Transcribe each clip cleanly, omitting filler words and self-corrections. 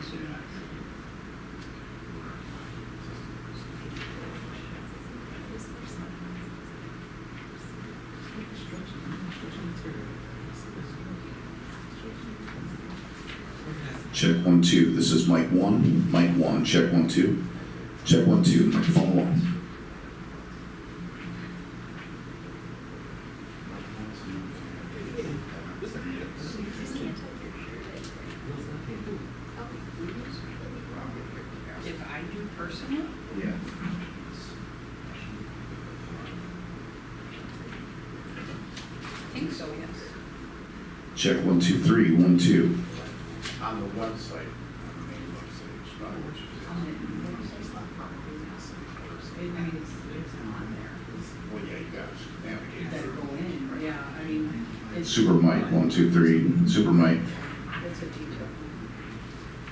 students. Check 1 2. This is mic 1. Mic 1. Check 1 2. Check 1 2. Microphone 1. If I do personal, Yeah. I think so, yes. Check 1 2 3. 1 2. On the website, on the main website, it's not what you I mean, it's on there. well, yeah, you got to You navigate gotta through. go in, yeah, I mean, it's. Super mic 1 2 3. Super mic. It's a detail.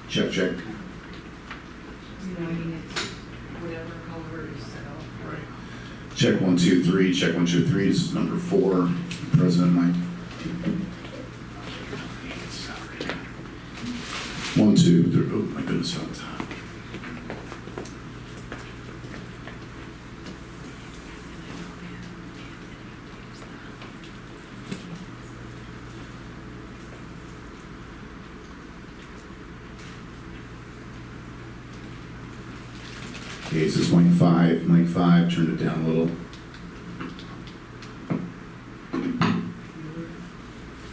Check check. You know, I mean, it's whatever color is set up. Right. Check 1 2 3. Check 1 2 3. This is number 4. President mic. 1 2 3. Oh my goodness, on top. Okay, this is mic 5. Mic 5. Turn it down a little.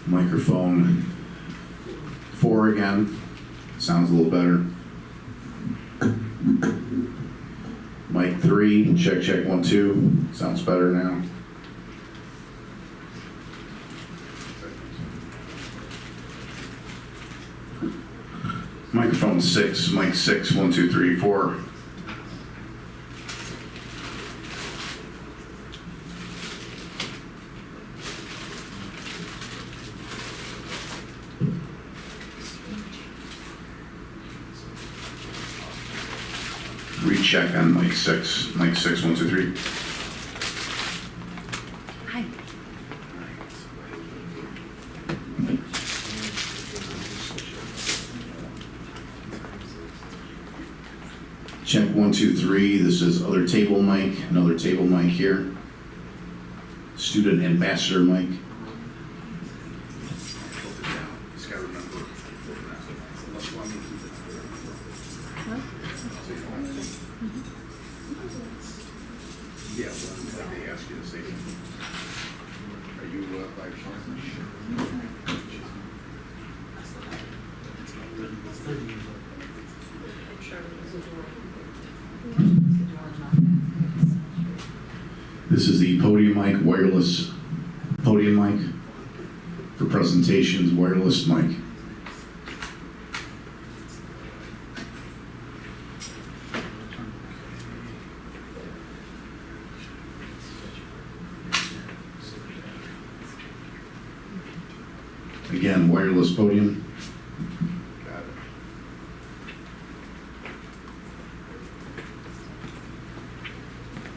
Microphone 4 again. Sounds a little better. Mic 3. Check check 1 2. Sounds better now. Microphone 6. Mic 6. 1 2 3 4. Recheck on mic 6. Mic 6. 1 2 3. Hi. Check 1 2 3. This is other table mic. Another table mic here. Student ambassador mic. Just gotta remember. Unless you want me to. Yeah, well, they ask you to say something. Are you by yourself? This is the podium mic, wireless podium mic for presentations, wireless mic. Again, wireless podium. Got it.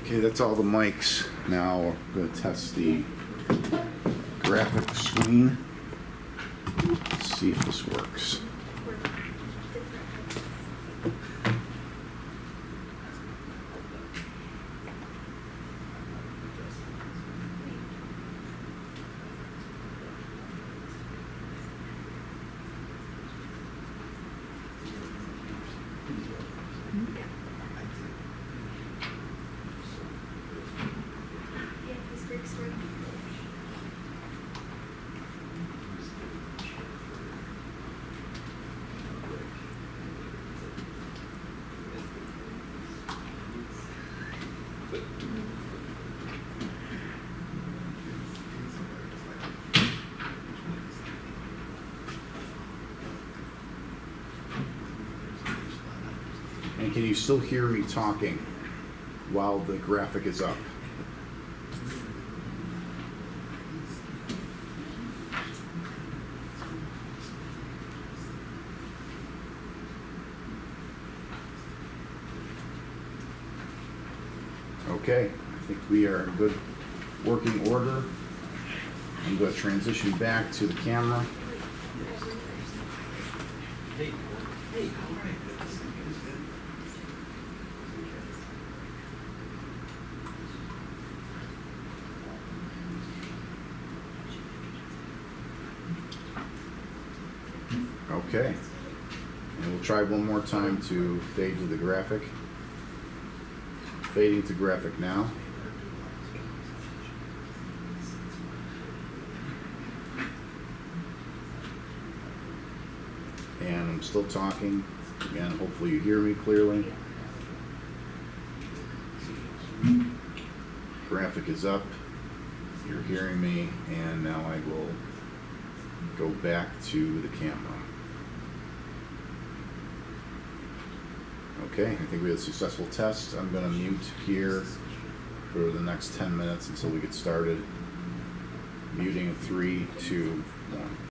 Okay, that's all the mics. Now we're going to test the graphic screen. Let's see if this works. And can you still hear me talking while the graphic is up? Okay, I think we are in good working order. I'm going to transition back to the camera. Okay. And we'll try one more time to fade to the graphic. Fading to graphic now. And I'm still talking. Again, hopefully you hear me clearly. Graphic is up. You're hearing me, and now I will go back to the camera. Okay, I think we had a successful test. I'm going to mute here for the next 10 minutes until we get started. Muting in 3, 2, 1.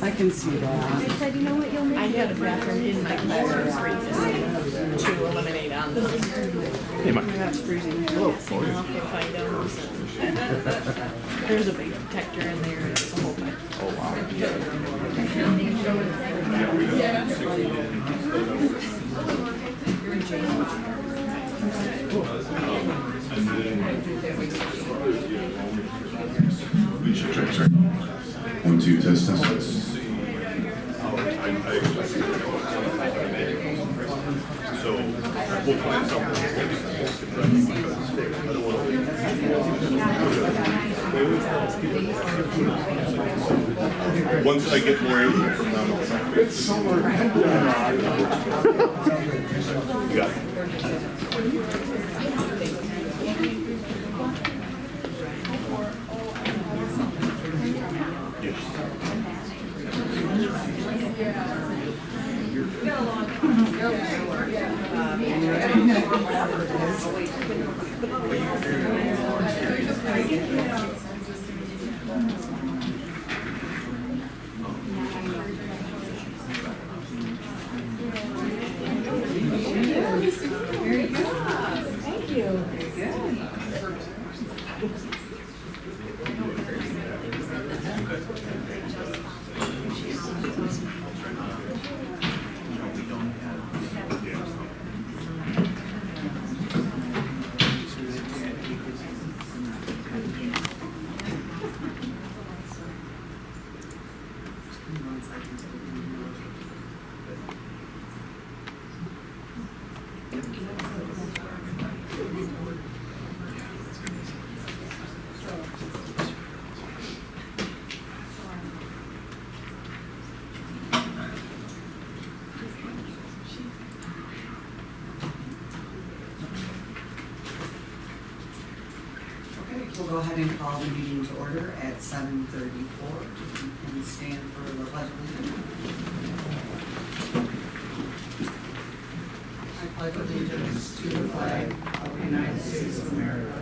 I can see that. I said, you know what, you'll make I had a bathroom in my classroom to eliminate on them. Hey, Mike. That's freezing. Hello. If I don't. There's a big protector in there, and it's a whole bunch. Oh, wow. Check, sorry. 1, 2, test, test. So we'll find something. I don't want to. Once I get more info from them, you got it. Okay, we'll go ahead and call the meeting to order at 7:34. You can stand for the pledge of allegiance. I pledge allegiance to the flag of the United States of America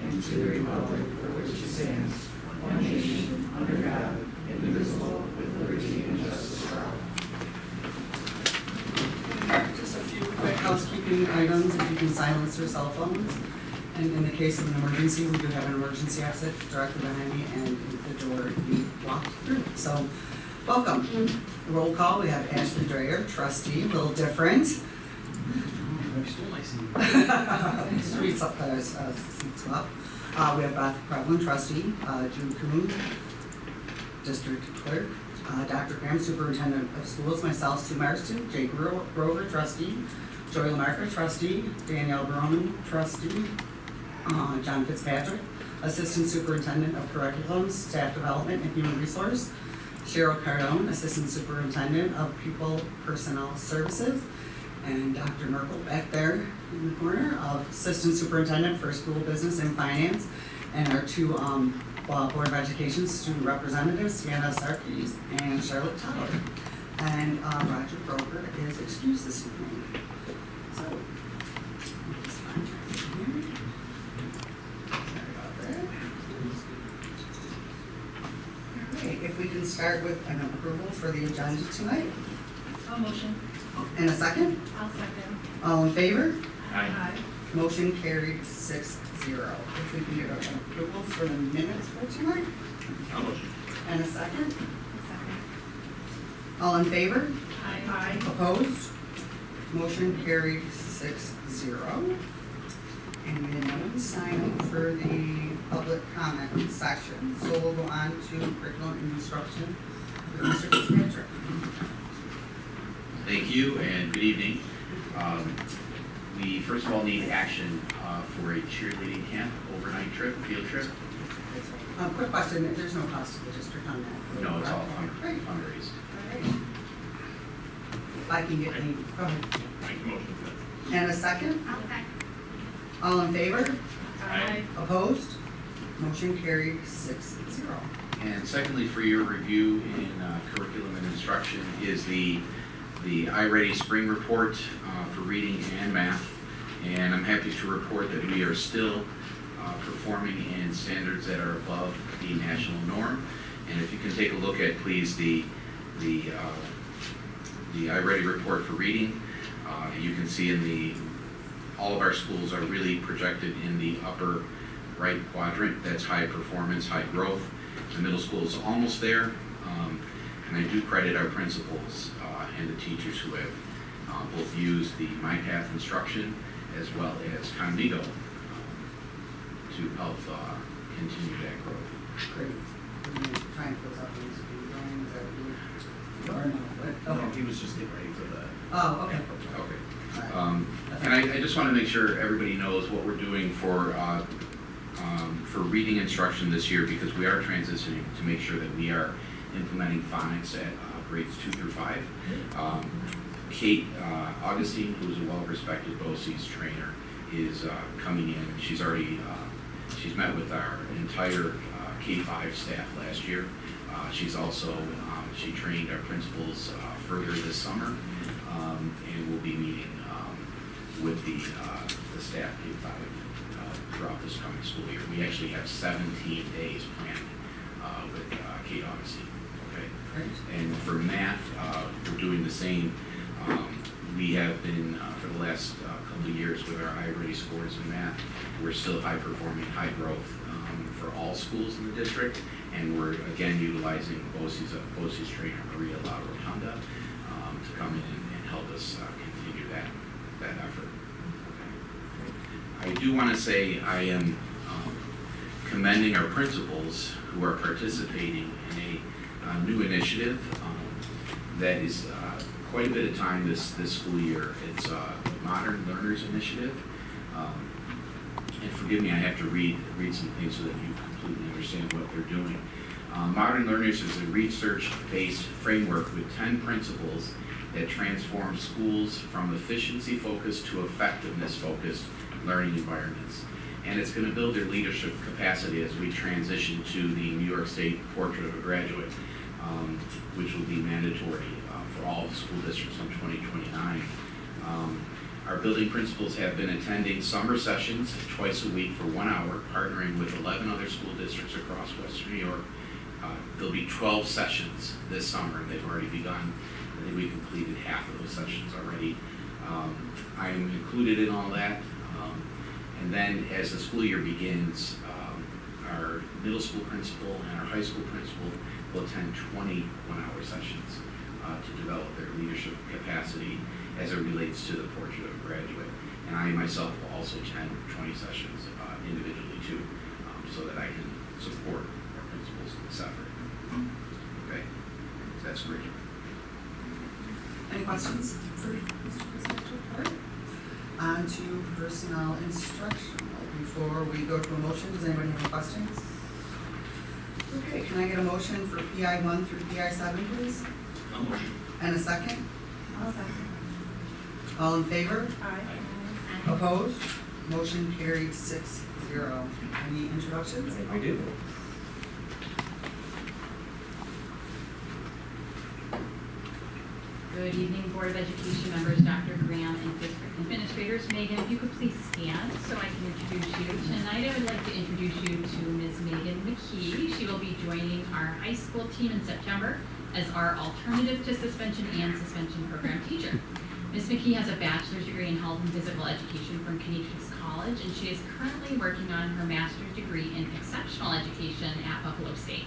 and to the republic for which it stands, one nation, under God, indivisible, with liberty and justice for all. Just a few quick housekeeping items, if you can silence your cell phones. And in the case of an emergency, we do have an emergency exit directly behind me and the door you walked through. So, welcome. Roll call, we have Ashley Dreyer, trustee, a little different. Sweet seat swap. We have Beth Prevlin, trustee, June Kuhn, district clerk, Dr. Graham, superintendent of schools, myself, Sue Marston, Jake Grover, trustee, Joy Lamarca, trustee, Danielle Broman, trustee, John Fitzpatrick, assistant superintendent of curriculum, staff development, and human resource, Cheryl Cardone, assistant superintendent of people personnel services, and Dr. Merkel back there in the corner, assistant superintendent for school business and finance, and our two Board of Education student representatives, Sienna Sarkis and Charlotte Tyler. And Roger Broker is excused this evening. So, this one right here. Sorry about that. Okay, if we can start with an approval for the agenda tonight. I'll motion. And a second? I'll second. All in favor? Aye. Motion carried 6-0. If we can get an approval for the minutes for tonight? How much? And a second? Second. All in favor? Aye. Opposed? Motion carried 6-0. And then I'm going to sign up for the public comment section. So we'll go on to curriculum and instruction with Mr. Fitzpatrick. Thank you and good evening. We first of all need action for a cheerleading camp, overnight trip, field trip. Quick question, there's no cost to the district on that? No, it's all Great. fundraised. All right. If I can get any, go ahead. Make a motion for that. And a second? I'll second. All in favor? Aye. Opposed? Motion carried 6-0. And secondly, for your review in curriculum and instruction is the iReady Spring Report for reading and math. And I'm happy to report that we are still performing in standards that are above the national norm. And if you can take a look at, please, the the iReady report for reading. You can see all of our schools are really projected in the upper right quadrant. That's high performance, high growth. The middle school is almost there. And I do credit our principals and the teachers who have both used the MyPath instruction as well as Conmigo to help continue that growth. Great. We're gonna try and close up on this speed line, is that you? Or no? But- No, Okay. he was just getting ready for the. Oh, okay. Okay. All right. And I just want to make sure everybody knows what we're doing for reading instruction this year, because we are transitioning to make sure that we are implementing phonics at grades 2 through 5. Kate Augustine, who's a well-respected BOCES trainer, is coming in. She's already she's met with our entire K-5 staff last year. She's also she trained our principals further this summer, and will be meeting with the staff K-5 throughout this coming school year. We actually have 17 days planned with Kate Augustine. Okay. Great. And for math, we're doing the same. We have been, for the last couple of years with our iReady scores in math, we're still high performing, high growth for all schools in the district. And we're again utilizing BOCES trainer Maria La Rotunda to come in and help us continue that effort. Okay. I do want to say I am commending our principals who are participating in a new initiative that is quite a bit of time this school year. It's a Modern Learners Initiative. And forgive me, I have to read some things so that you completely understand what they're doing. Modern Learners is a research-based framework with 10 principles that transform schools from efficiency-focused to effectiveness-focused learning environments. And it's going to build their leadership capacity as we transition to the New York State Portrait of a Graduate, which will be mandatory for all school districts in 2029. Our building principals have been attending summer sessions twice a week for 1 hour, partnering with 11 other school districts across Western New York. There'll be 12 sessions this summer, and they've already begun. I think we completed half of those sessions already. I am included in all that. And then as the school year begins, our middle school principal and our high school principal will attend 20 one-hour sessions to develop their leadership capacity as it relates to the Portrait of a Graduate. And I myself will also attend 20 sessions individually too, so that I can support our principals in this effort. Okay, that's great. Any questions for Mr. President's report? On to personnel instructional. Before we go to a motion, does anybody have any questions? Okay, can I get a motion for PI 1 through PI 7, please? No motion. And a second? I'll second. All in favor? Aye. Opposed? Motion carried 6-0. Any introductions? We do. Good evening, Board of Education members, Dr. Graham, and district administrators. Megan, if you could please stand so I can introduce you. Tonight, I would like to introduce you to Ms. Megan McKee. She will be joining our high school team in September as our alternative to suspension and suspension program teacher. Ms. McKee has a bachelor's degree in health and physical education from Canisius College, and she is currently working on her master's degree in exceptional education at Buffalo State.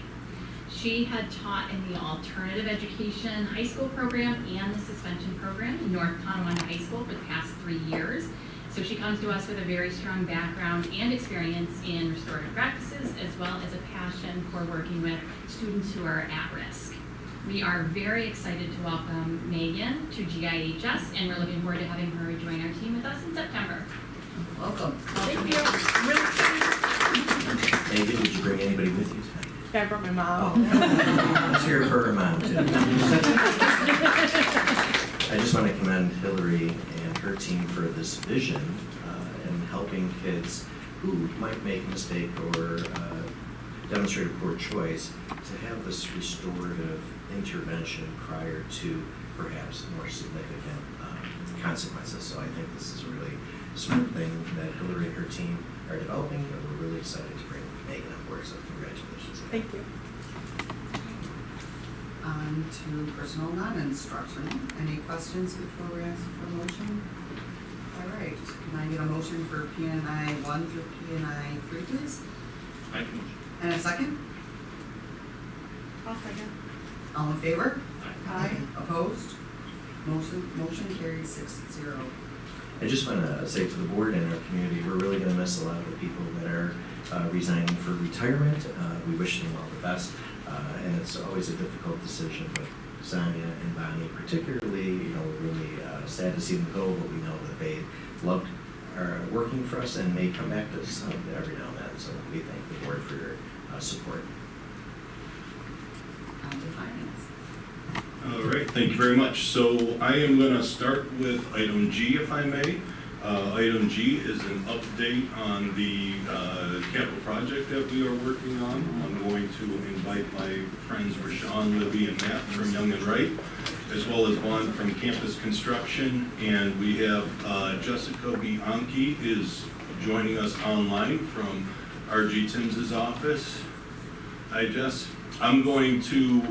She had taught in the alternative education high school program and the suspension program in North Tonawanda High School for the past 3 years. So she comes to us with a very strong background and experience in restorative practices, as well as a passion for working with students who are at risk. We are very excited to welcome Megan to GIHS, and we're looking forward to having her join our team with us in September. Welcome. Thank you. Megan, did you bring anybody with you tonight? I brought my mom. Let's hear it for her mom, too. I just want to commend Hillary and her team for this vision in helping kids who might make a mistake or demonstrate a poor choice to have this restorative intervention prior to perhaps more significant consequences. So I think this is a really smart thing that Hillary and her team are developing, and we're really excited to bring Megan on board, so congratulations. Thank you. on to personal non-instructional. Any questions before we ask for a motion? All right, can I get a motion for P&I 1 through P&I 3, please? I can. And a second? I'll second. All in favor? Aye. Opposed? Motion carries 6-0. I just want to say to the board and our community, we're really going to miss a lot of the people that are resigning for retirement. We wish them all the best, and it's always a difficult decision. But Sonia and Bonnie, particularly, we're really sad to see them go, but we know that they loved working for us and may come back to us every now and then. So we thank the board for your support. On to finance. All right, thank you very much. So I am going to start with item G, if I may. Item G is an update on the capital project that we are working on. I'm going to invite my friends Rashawn, Libby, and Matt from Young and Wright, as well as Vaughn from Campus Construction. And we have Jessica Bianchi is joining us online from RG Timms' office. Hi, Jess. I'm going to,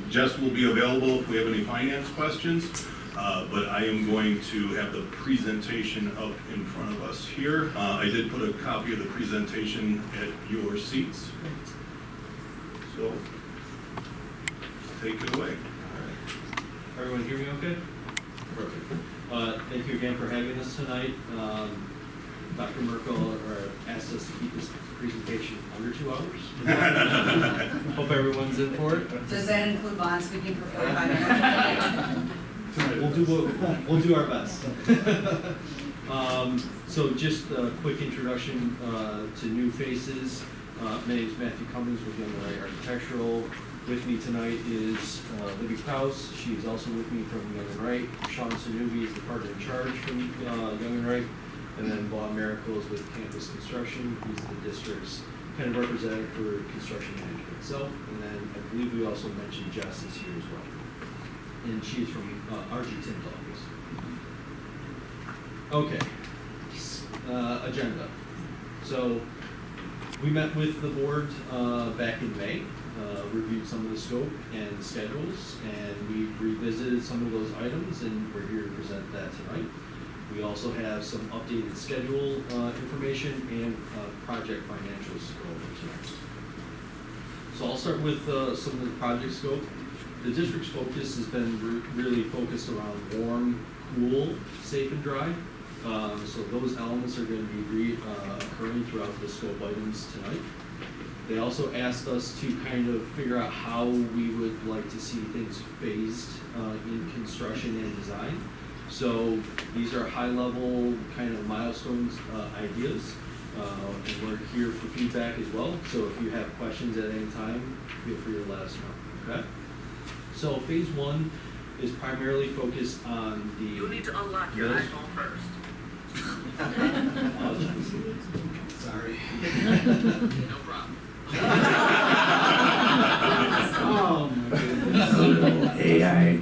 Jess will be available if we have any finance questions, but I am going to have the presentation up in front of us here. I did put a copy of the presentation at your seats. So, take it away. Everyone hear me okay? Perfect. Thank you again for having us tonight. Dr. Merkel asked us to keep this presentation under 2 hours. Hope everyone's in for it. Does that include Vaughn speaking for 45 minutes? We'll do our best. So just a quick introduction to new faces. My name is Matthew Cummins with Young and Wright Architectural. With me tonight is Libby Krause. She is also with me from Young and Wright. Sean Sanubi is the partner in charge from Young and Wright. And then Bob Miracle is with Campus Construction. He's the district's kind of representative for construction management itself. And then I believe we also mentioned Jess is here as well. And she is from RG Timms' office. Okay, agenda. So we met with the board back in May, reviewed some of the scope and schedules, and we revisited some of those items, and we're here to present that tonight. We also have some updated schedule information and project financials to go over tonight. So I'll start with some of the project scope. The district's focus has been really focused around warm, cool, safe, and dry. So those elements are going to be occurring throughout the scope items tonight. They also asked us to kind of figure out how we would like to see things phased in construction and design. So these are high-level kind of milestones, ideas, and we're here for feedback as well. So if you have questions at any time, feel free to let us know, okay? So phase 1 is primarily focused on the... You need to unlock your iPhone first. Sorry. No problem. Oh my goodness. AI.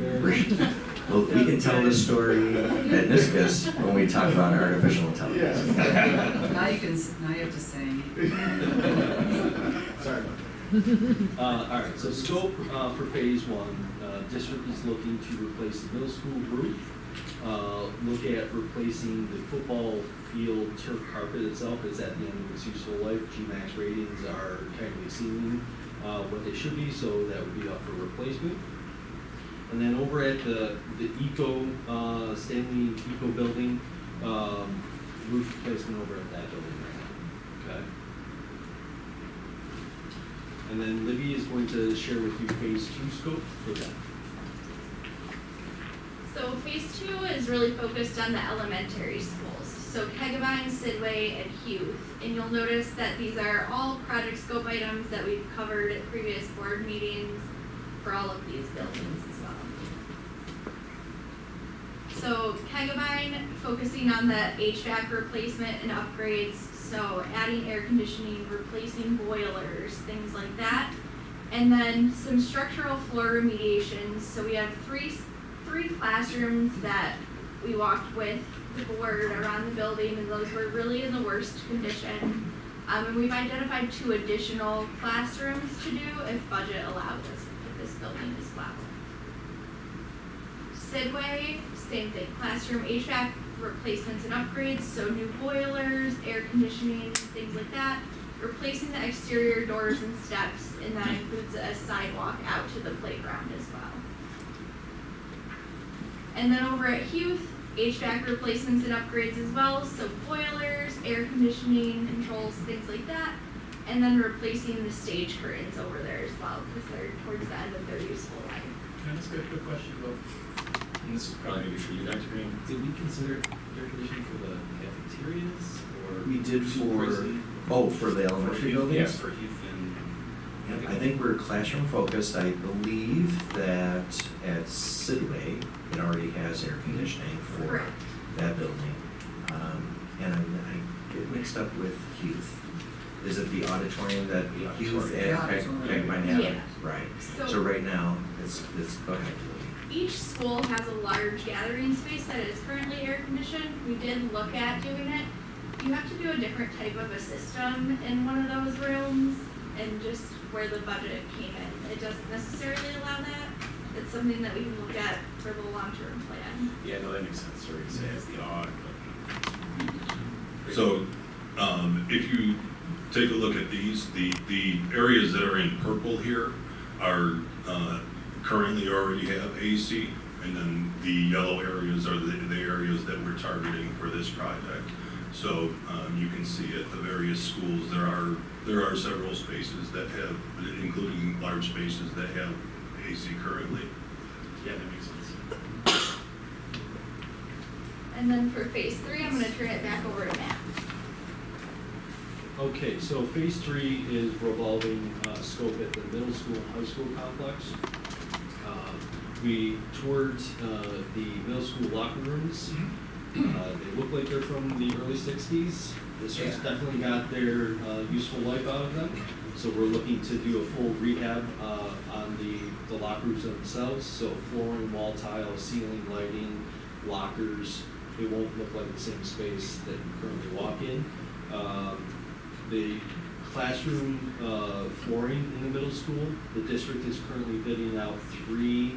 Well, we can tell this story at NISCUS when we talk about artificial intelligence. Now you have to sing. Sorry about that. All right, so scope for phase 1, district is looking to replace the middle school roof, look at replacing the football field turf carpet itself. It's at the end of its useful life. GMAX ratings are kind of exceeding what they should be, so that would be up for replacement. And then over at the Stanley Eco building, roof replacement over at that building right now, okay? And then Libby is going to share with you phase 2 scope for that. So phase 2 is really focused on the elementary schools. So Kegabyne, Sidway, and Hughes. And you'll notice that these are all project scope items that we've covered at previous board meetings for all of these buildings as well. So Kegabyne, focusing on the HVAC replacement and upgrades, so adding air conditioning, replacing boilers, things like that. And then some structural floor remediations. So we have three classrooms that we walked with the board around the building, and those were really in the worst condition. And we've identified 2 additional classrooms to do if budget allows us at this building as well. Sidway, same thing, classroom HVAC replacements and upgrades, so new boilers, air conditioning, things like that. Replacing the exterior doors and steps, and that includes a sidewalk out to the playground as well. And then over at Huth, HVAC replacements and upgrades as well, so boilers, air conditioning, controls, things like that. And then replacing the stage curtains over there as well, because they're towards the end of their useful life. Can I ask a quick question about, and this is probably maybe for you, Dr. Green, did we consider air conditioning for the cafeterias, or? We did too for, pricey? for the elementary buildings? Yes, for youth and. Yeah, I think we're classroom focused. I believe that at Sidway, it already has air conditioning for Correct. that building. And I get mixed up with Huth. Is it the auditorium that Huth The and auditorium. might have? Yeah. Right. So- So right now, it's, go ahead. Each school has a large gathering space that is currently air conditioned. We did look at doing it. You have to do a different type of a system in one of those rooms, and just where the budget came in. It doesn't necessarily allow that. It's something that we can look at for the long-term plan. Yeah, no, that makes sense, sorry to say it's the odd, but. So, if you take a look at these, the areas that are in purple here are, currently already have AC, and then the yellow areas are the areas that we're targeting for this project. So, you can see at the various schools, there are several spaces that have, including large spaces that have AC currently. Yeah, that makes sense. And then for phase 3, I'm gonna turn it back over to Matt. Okay, so phase 3 is revolving scope at the middle school and high school complex. We toured the middle school locker rooms. They look like they're from the early 60s. This has definitely got their useful life out of them. So we're looking to do a full rehab on the locker rooms themselves. So flooring, wall tile, ceiling, lighting, lockers. It won't look like the same space that you currently walk in. The classroom flooring in the middle school, the district is currently bidding out 3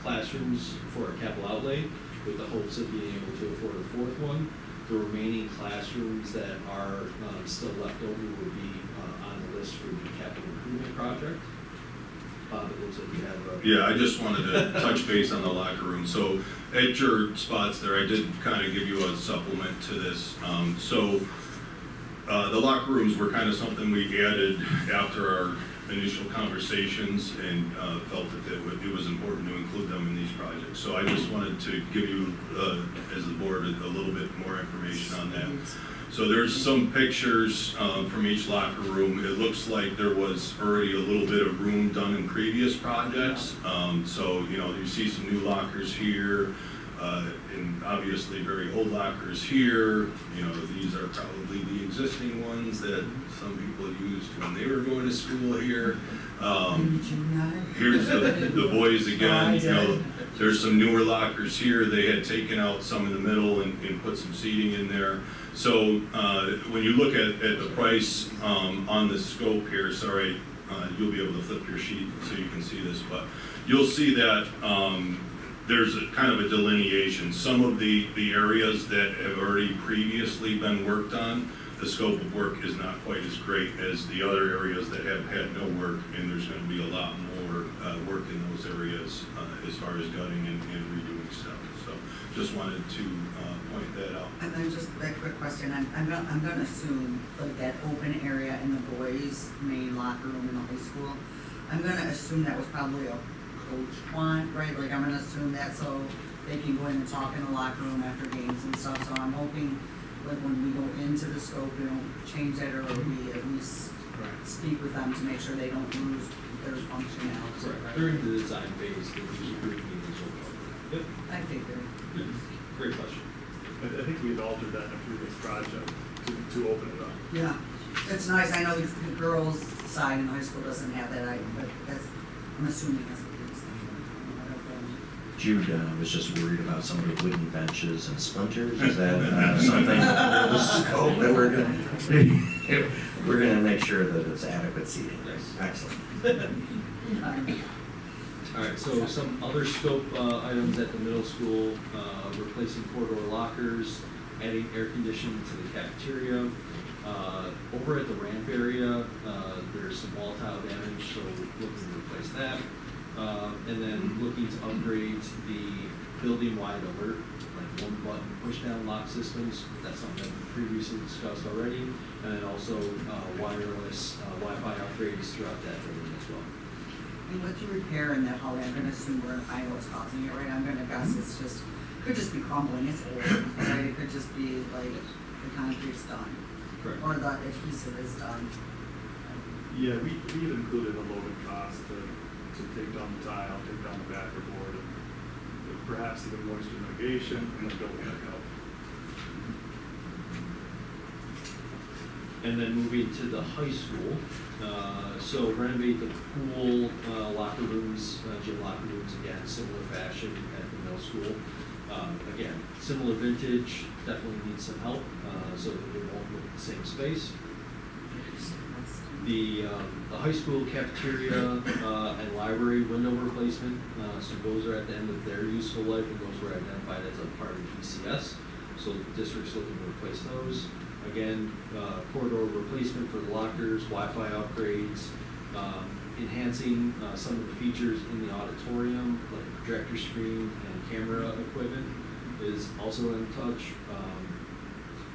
classrooms for a capital outlay, with the hopes of being able to afford a 4th one. The remaining classrooms that are still left over will be on the list for the capital improvement project. Bob, it looks like you have a. Yeah, I just wanted to touch base on the locker room. So at your spots there, I did kind of give you a supplement to this. The locker rooms were kind of something we added after our initial conversations, and felt that it was important to include them in these projects. So I just wanted to give you, as the board, a little bit more information on that. So there's some pictures from each locker room. It looks like there was already a little bit of room done in previous projects. So, you see some new lockers here, and obviously very old lockers here. These are probably the existing ones that some people used when they were going to school here. Here's the boys again. There's some newer lockers here. They had taken out some in the middle and put some seating in there. So when you look at the price on the scope here, sorry, you'll be able to flip your sheet so you can see this, but you'll see that there's a kind of a delineation. Some of the areas that have already previously been worked on, the scope of work is not quite as great as the other areas that have had no work, and there's going to be a lot more work in those areas as far as gutting and redoing stuff. So just wanted to point that out. And then just a quick question, I'm gonna assume like that open area in the boys' main locker room in the high school, I'm gonna assume that was probably a coach want, right? Like I'm gonna assume that so they can go in and talk in the locker room after games and stuff. So I'm hoping like when we go into the scope, we don't change that, or we at least speak with them to make sure they don't lose their functionality. Correct. During the design phase, the user group meetings will cover. Yep. I figured. Yep. Great question. I think we'd altered that in a previous project to open it up. Yeah, it's nice. I know the girls' side in high school doesn't have that item, but I'm assuming that's what it is. Jude was just worried about some of the wooden benches and splinters. Is that something under the scope that we're going to make sure that it's adequate seating? Excellent. All right, so some other scope items at the middle school, replacing corridor lockers, adding air conditioning to the cafeteria. Over at the ramp area, there's some wall tile damage, so we're looking to replace that. And then looking to upgrade the building-wide alert, like one-button push-down lock systems. That's something that we previously discussed already. And then also wireless Wi-Fi upgrades throughout that building as well. And with the repair in that hallway, I'm gonna assume where I was causing it, right? I'm gonna guess it's just, could just be crumbling, it's old, right? It could just be like the concrete's done. Correct. Or the adhesive is done. Yeah, we had included a loaded cost to take down the tile, take down the backer board, and perhaps even moisture mitigation, and then build back up. And then moving to the high school, so renovate the pool, locker rooms, gym locker rooms, again, similar fashion at the middle school. Again, similar vintage, definitely needs some help, so that they won't look the same space. The high school cafeteria and library window replacement, so those are at the end of their useful life, and those were identified as a part of PCS. So the district's looking to replace those. Again, corridor replacement for the lockers, Wi-Fi upgrades, enhancing some of the features in the auditorium, like projector screen and camera equipment is also in touch.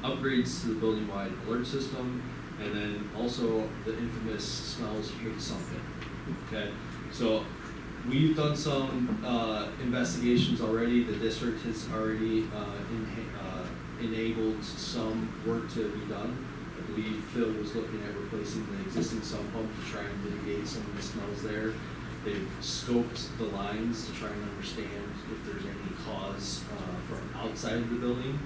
Upgrades to the building-wide alert system, and then also the infamous smells with something. Okay, so we've done some investigations already. The district has already enabled some work to be done. I believe Phil was looking at replacing the existing sump pump to try and mitigate some of the smells there. They've scoped the lines to try and understand if there's any cause from outside of the building.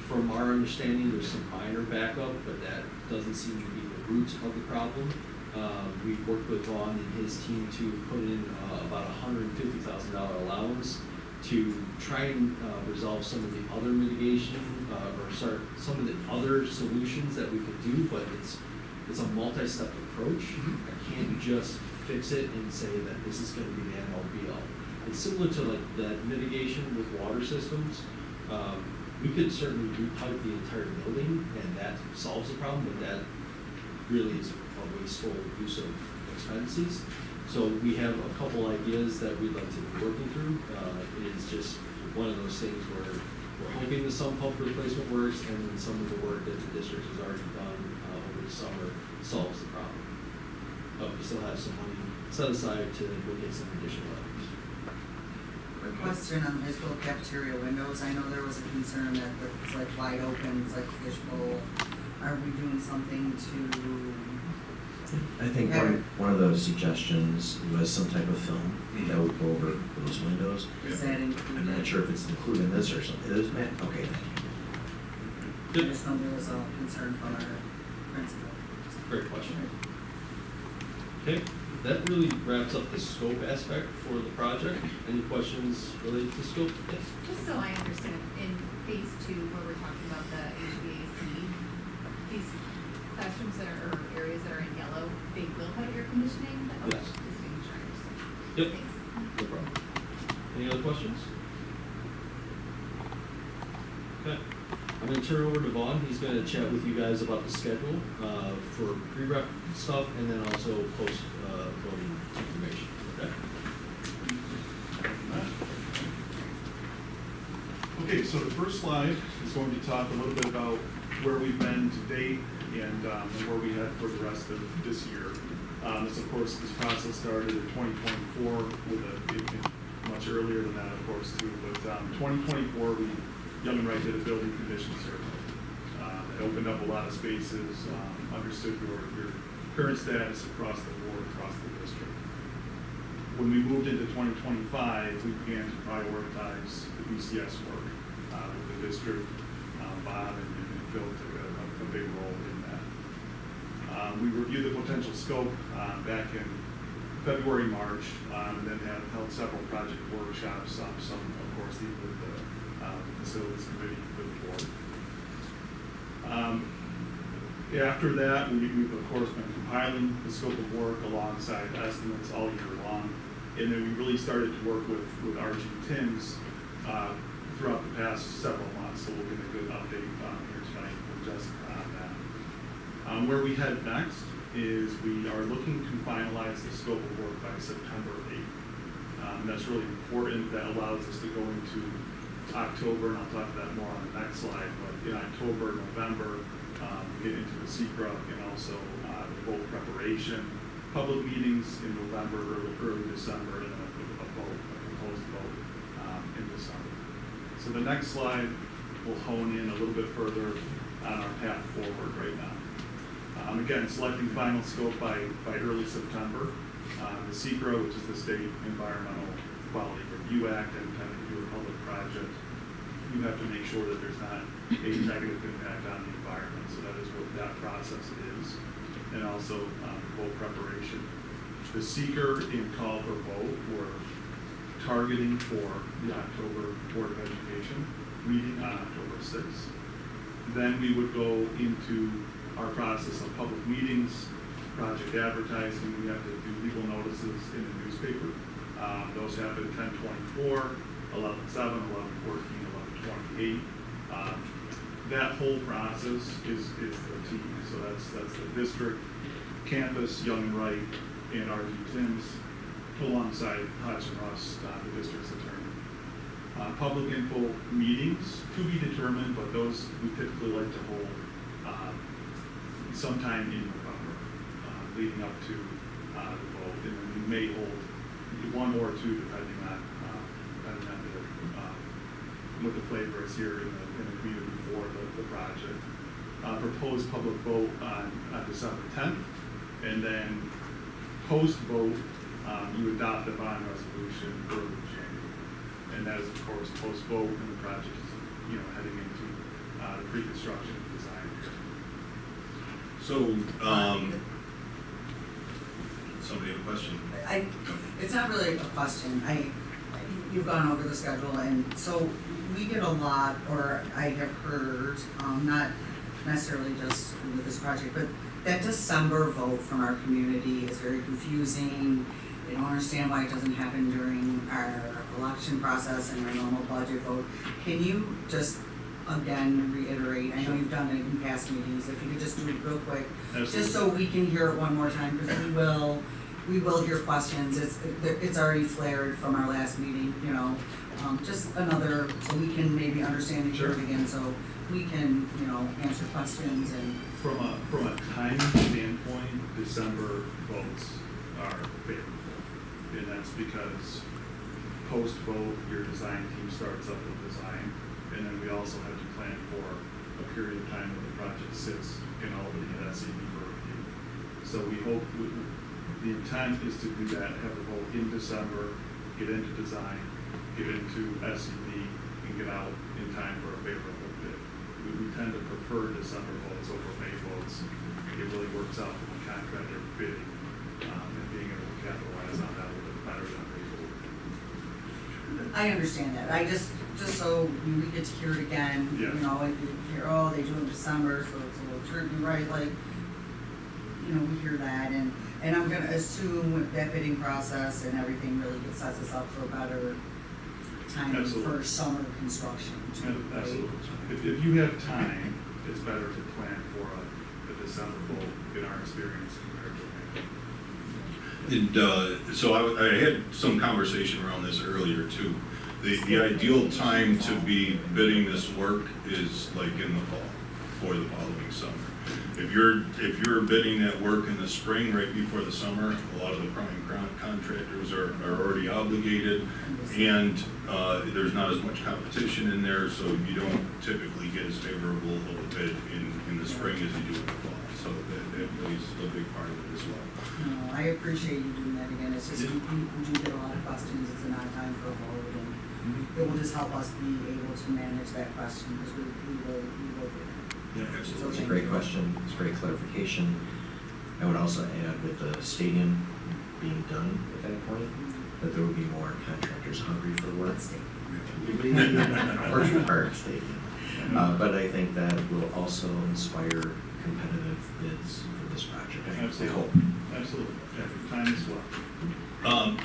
From our understanding, there's some minor backup, but that doesn't seem to be the root of the problem. We've worked with Vaughn and his team to put in about $150,000 allowance to try and resolve some of the other mitigation, some of the other solutions that we could do, but it's a multi-step approach. I can't just fix it and say that this is gonna be the end all be all. It's similar to like that mitigation with water systems. We could certainly repipe the entire building and that solves the problem, but that really is a wasteful use of expenses. So we have a couple ideas that we'd like to be working through. It is just one of those things where we're hoping the sump pump replacement works, and then some of the work that the district has already done over the summer solves the problem. But we still have some money set aside to look at some additional items. Quick question on the high school cafeteria windows. I know there was a concern that it's like wide open, it's like fishbowl. Are we doing something to? I think one of those suggestions was some type of film that would go over those windows. Is that included? I'm not sure if it's included in this or something. It is, man, okay. I just know there was a concern from our principal. Great question. Okay, that really wraps up the scope aspect for the project. Any questions related to scope? Yes. Just so I understand, in phase 2, where we're talking about the HVAC, these classrooms that are, or areas that are in yellow, they will have air conditioning? Yes. Just making sure I understand. Yep. Thanks. No problem. Any other questions? Okay. I'm gonna turn over to Vaughn. He's gonna chat with you guys about the schedule for pre-rep stuff and then also post voting information. Okay. Okay, so the first slide is going to talk a little bit about where we've been to date and where we head for the rest of this year. This process started in 2024 much earlier than that, of course, too. But 2024, Young and Wright did a building condition survey. It opened up a lot of spaces, understood your current status across the board, across the district. When we moved into 2025, we began to prioritize the BCS work with the district. Bob and Phil took a big role in that. We reviewed the potential scope back in February, March, and then have held several project workshops, some of course, with the facilities committee with the board. After that, we've of course been compiling the scope of work alongside estimates all year long. And then we really started to work with Archie Timms throughout the past several months. So we'll get a good update here tonight from Jessica on that. Where we head next is we are looking to finalize the scope of work by September 8th. That's really important. That allows us to go into October, and I'll talk about that more on the next slide, but in October, November, get into the SECRA and also the vote preparation, public meetings in November, early December, and then a proposed vote in December. So the next slide will hone in a little bit further on our path forward right now. Again, selecting final scope by early September. The SECRA, which is the State Environmental Quality Review Act, and kind of do a public project, you have to make sure that there's not a negative impact on the environment. So that is what that process is. And also vote preparation. The seeker and call for vote were targeting for the October Board of Education meeting on October 6th. Then we would go into our process of public meetings, project advertising. We have to do legal notices in the newspaper. Those happen 10/24, 11/7, 11/14, 11/28. That whole process is the team. So that's the district, campus, Young and Wright, and R.G. Timms, alongside Hodgson Russ, the district's attorney. Public info meetings to be determined, but those we typically like to hold sometime in November, leading up to the vote, and then we may hold one or two depending on what the flavor is here in the community for the project. Proposed public vote on December 10th, and then post-vote, you adopt a bond resolution early January. And that is, of course, post-vote, and the project is, heading into the pre-construction design. So, somebody have a question? It's not really a question. You've gone over the schedule, and so we get a lot, or I have heard, not necessarily just with this project, but that December vote from our community is very confusing. They don't understand why it doesn't happen during our election process and our normal budget vote. Can you just, again, reiterate, I know you've done it in past meetings, if you could just do it real quick, Absolutely. just so we can hear it one more time, because we will hear questions. It's already flared from our last meeting, just another, so we can maybe understand and hear it again, so we can, answer questions and. From a timing standpoint, December votes are favorable. And that's because post-vote, your design team starts up with design. And then we also have to plan for a period of time where the project sits in Albany at SED for review. So we hope, the intent is to do that, have the vote in December, get into design, get into SED, and get out in time for a favorable bid. We tend to prefer December votes over May votes. It really works out from the contractor bidding and being able to capitalize on that a little bit better than May vote. I understand that. I just so we get to hear it again, Yeah. and you hear, they do it in December, so it's a little tricky, right? Like, we hear that, and I'm gonna assume with that bidding process and everything really sets us up for a better time Absolutely. for summer construction too, right? Absolutely. If you have time, it's better to plan for a December vote in our experience compared to May. And so I had some conversation around this earlier too. The ideal time to be bidding this work is like in the fall for the following summer. If you're bidding that work in the spring, right before the summer, a lot of the prime contractors are already obligated, and there's not as much competition in there, so you don't typically get as favorable of a bid in the spring as you do in the fall. So that plays a big part of it as well. No, I appreciate you doing that again. It's just, we do get a lot of questions. It's an odd time for a vote, and it will just help us be able to manage that question, because we will do it. Yeah, absolutely. It's a great question, it's great clarification. I would also add, with the stadium being done at that point, that there will be more contractors hungry for work. Orchard Park Stadium. But I think that will also inspire competitive bids for this project. I Absolutely. hope. Absolutely. Yeah, time is well. I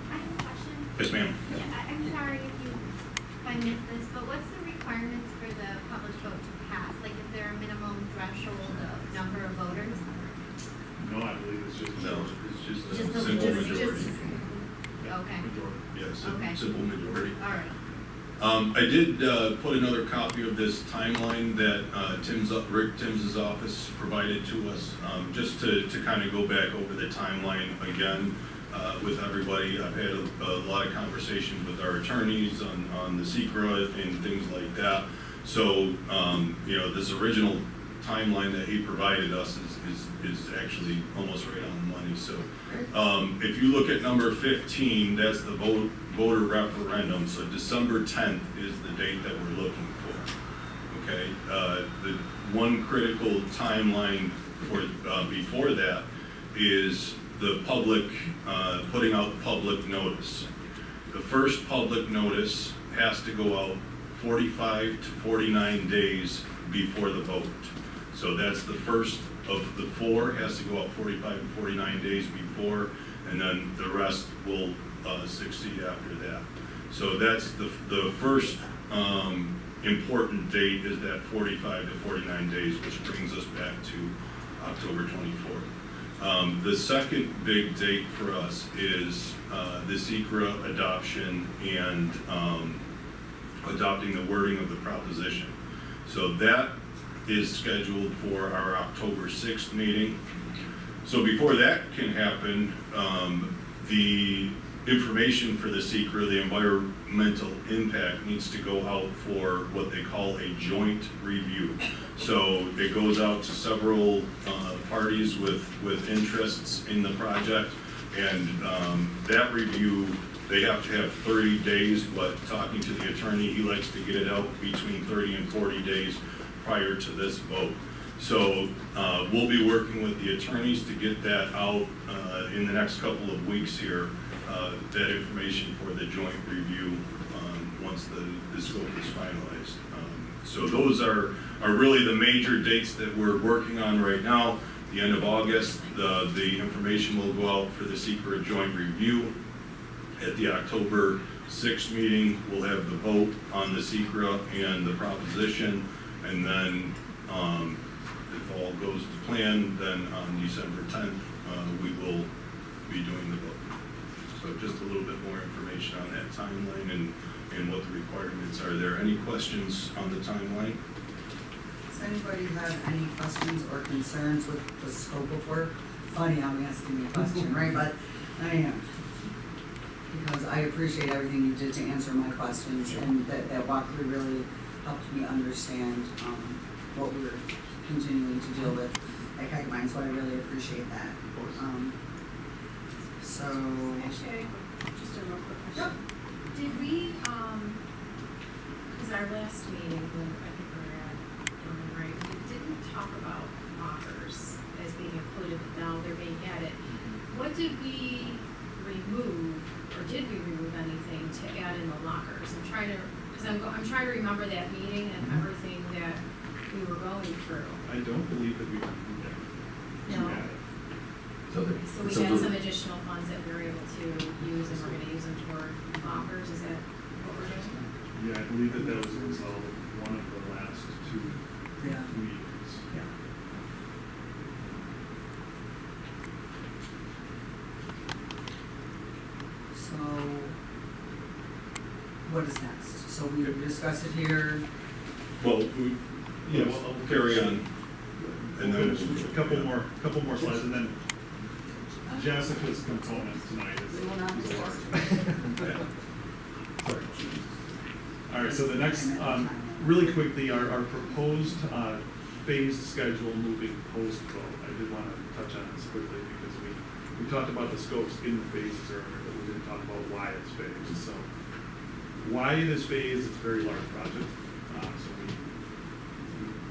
have a question. Yes, ma'am. I'm sorry if I missed this, but what's the requirements for the public vote to pass? Like, is there a minimum threshold of number of voters? No, I believe it's just. No, it's just a Just a- simple just- majority. Okay, Majority. Yes, Okay. a simple majority. all right. I did put another copy of this timeline that Rick Timms' office provided to us, just to kind of go back over the timeline again with everybody. I've had a lot of conversations with our attorneys on the secret and things like that. So, this original timeline that he provided us is actually almost right on the money. So, if you look at number 15, that's the voter referendum. So December 10th is the date that we're looking for. Okay, the one critical timeline for before that is the public putting out public notice. The first public notice has to go out 45 to 49 days before the vote. So that's the first of the four, has to go out 45 to 49 days before, and then the rest will succeed after that. So that's the first important date is that 45 to 49 days, which brings us back to October 24th. The second big date for us is the SECRA adoption and adopting the wording of the proposition. So that is scheduled for our October 6th meeting. So before that can happen, the information for the SECRA, the environmental impact, needs to go out for what they call a joint review. So it goes out to several parties with interests in the project, and that review, they have to have 30 days, but talking to the attorney, he likes to get it out between 30 and 40 days prior to this vote. So we'll be working with the attorneys to get that out in the next couple of weeks here, that information for the joint review once the scope is finalized. So those are really the major dates that we're working on right now. The end of August, the information will go out for the SECRA joint review. At the October 6th meeting, we'll have the vote on the SECRA and the proposition, and then if all goes to plan, then on December 10th, we will be doing the vote. So just a little bit more information on that timeline and what the requirements are there. Any questions on the timeline? Does anybody have any questions or concerns with the scope of work? Funny, I'm asking you a question, right? But I am. Because I appreciate everything you did to answer my questions, and that walkthrough really helped me understand what we were continuing to deal with at Kegamine, so I really appreciate that. So. Actually, just a real quick question. Did we, because our last meeting, when I think we were at, right, we didn't talk about lockers as being included, but now they're being added. What did we remove, or did we remove anything to add in the lockers? I'm trying to, because I'm trying to remember that meeting and everything that we were going through. I don't believe that we removed that. No. So So we had some additional funds that we were able to use, and we're gonna use them toward lockers, is that what we're doing? Yeah, I believe that was a result of one of the last two Yeah. meetings. Yeah. So, what is next? So we discuss it here. Well, Yeah, we'll well, carry on. And then a couple more slides, and then Jessica's component tonight is. We will not is a large discuss. Sorry. All right, so the next, really quickly, our proposed phased schedule moving post-vote. I did want to touch on this quickly because we talked about the scopes in the phases earlier, but we didn't talk about why it's phased. So why it is phased, it's a very large project. So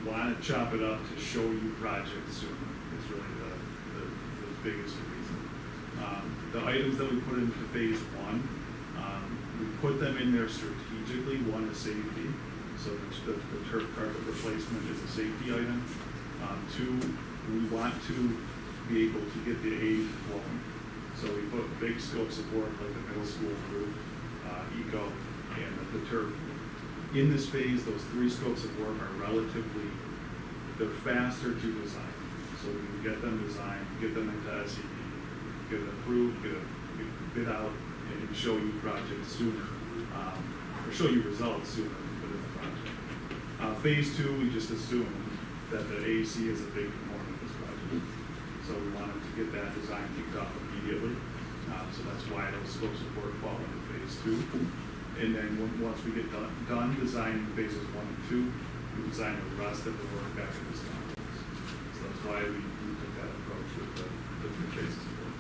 we want to chop it up to show you projects sooner. It's really the biggest reason. The items that we put into phase one, we put them in there strategically. One is safety, so the turf carpet replacement is a safety item. Two, we want to be able to get the aid flowing. So we put big scopes of work like the middle school roof, eco, and the turf. In this phase, those 3 scopes of work are relatively, they're faster to design. So we can get them designed, get them into SED, get it approved, get a bid out, and show you projects sooner, or show you results sooner within the project. Phase 2, we just assume that the AEC is a big component of this project. So we wanted to get that design kicked off immediately. So that's why those scopes of work fall into phase 2. And then once we get done designing phases 1 and 2, we design the rest of the work back in this complex. So that's why we took that approach with the 3 phases of work.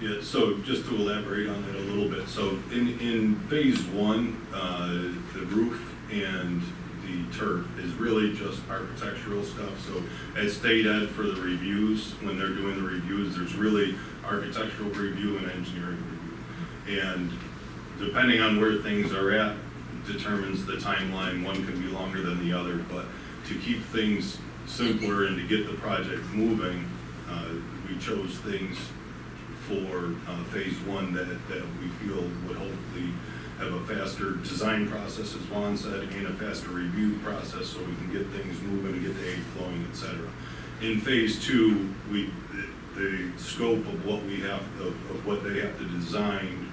Yeah, so just to elaborate on that a little bit, so in phase 1, the roof and the turf is really just architectural stuff. So at State Ed for the reviews, when they're doing the reviews, there's really architectural review and engineering review. And depending on where things are at, determines the timeline. One can be longer than the other, but to keep things simpler and to get the project moving, we chose things for phase 1 that we feel would hopefully have a faster design process, as Juan said, and a faster review process so we can get things moving and get the aid flowing, et cetera. In phase 2, the scope of what we have, of what they have to design,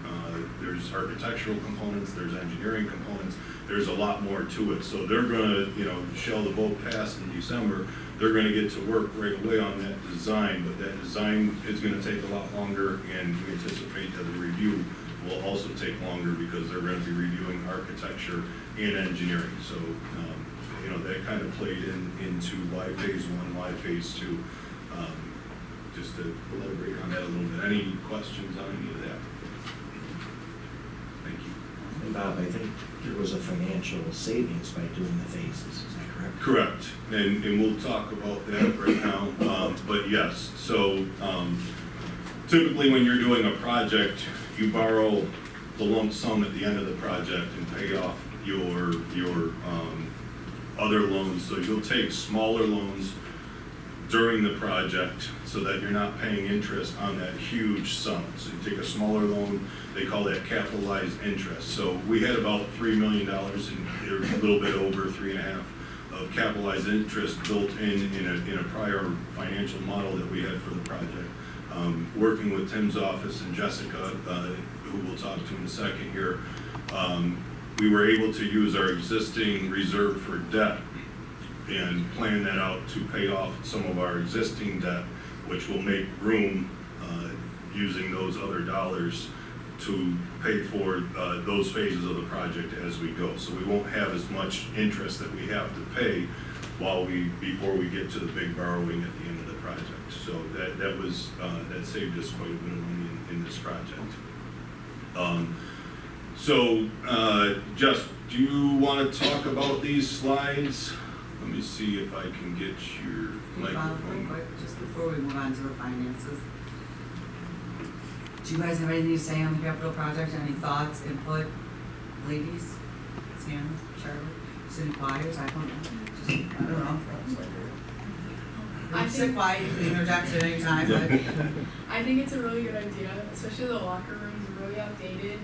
there's architectural components, there's engineering components, there's a lot more to it. So they're gonna, shell the vote pass in December, they're gonna get to work right away on that design, but that design is gonna take a lot longer, and we anticipate that the review will also take longer because they're gonna be reviewing architecture and engineering. So, that kind of played into why phase 1, why phase 2. Just to elaborate on that a little bit. Any questions on any of that? Thank you. And Bob, I think there was a financial savings by doing the phases, is that correct? Correct, and we'll talk about that right now, but yes, so typically when you're doing a project, you borrow the lump sum at the end of the project and pay off your other loans, so you'll take smaller loans during the project so that you're not paying interest on that huge sum. So you take a smaller loan, they call that capitalized interest. So we had about $3 million and a little bit over 3.5 of capitalized interest built in a prior financial model that we had for the project. Working with Tim's office and Jessica, who we'll talk to in a second here, we were able to use our existing reserve for debt and plan that out to pay off some of our existing debt, which will make room using those other dollars to pay for those phases of the project as we go. So we won't have as much interest that we have to pay before we get to the big borrowing at the end of the project. So that saved us quite a bit of money in this project. Jess, do you want to talk about these slides? Let me see if I can get your microphone. Real quick, just before we move on to the finances. Do you guys have anything to say on the capital project? Any thoughts, input? Ladies? Sam, Charlotte, city choirs? I don't know. I Sit think- quiet, you can interject at any time, but. I think it's a really good idea, especially the locker rooms are really outdated,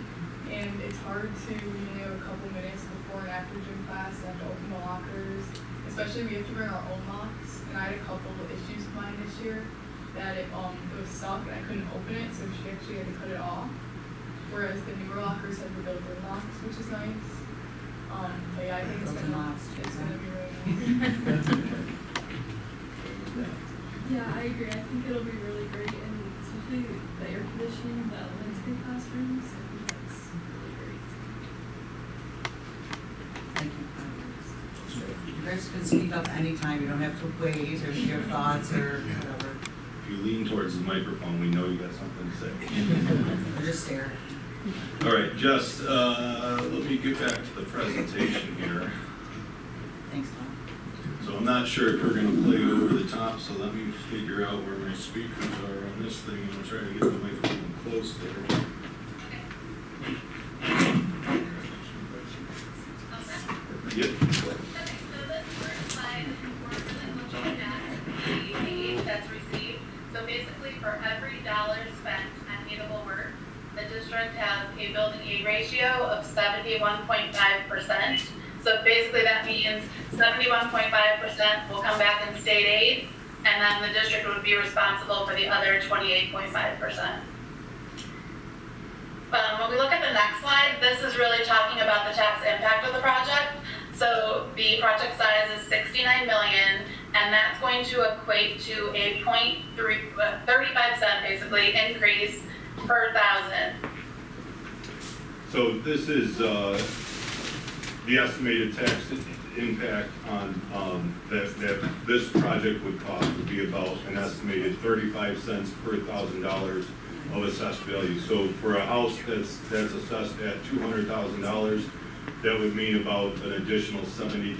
and it's hard to, a couple minutes before and after gym class, have to open the lockers. Especially we have to bring our own locks, and I had a couple of issues with mine this year that it was stuck and I couldn't open it, so she actually had to cut it off. Whereas the newer lockers have the built-in locks, which is nice. But yeah, I think it's Built-in gonna locks, be really nice. Yeah, I agree. I think it'll be really great, and especially the air conditioning, the elementary classrooms. I think that's really great. Thank you. You guys can speak up anytime, you don't have to wait or share thoughts or whatever. If you lean towards the microphone, we know you got something to say. Or just stare. All right, Jess, let me get back to the presentation here. Thanks, Tom. So I'm not sure if we're gonna play over the top, so let me figure out where my speakers are on this thing, and I'll try to get the microphone close there. Yep. Okay, so this first slide, we're really looking at So basically, for every dollar spent on aidable work, the district has a building aid ratio of 71.5%. So basically, that means 71.5% will come back in state aid, and then the district would be responsible for the other 28.5%. When we look at the next slide, this is really talking about the tax impact of the project. So the project size is 69 million, and that's going to equate to a 35 cent basically increase per thousand. So this is the estimated tax impact on that this project would cost would be about an estimated 35 cents per $1,000 of assessed value. So for a house that's assessed at $200,000, that would mean about an additional $70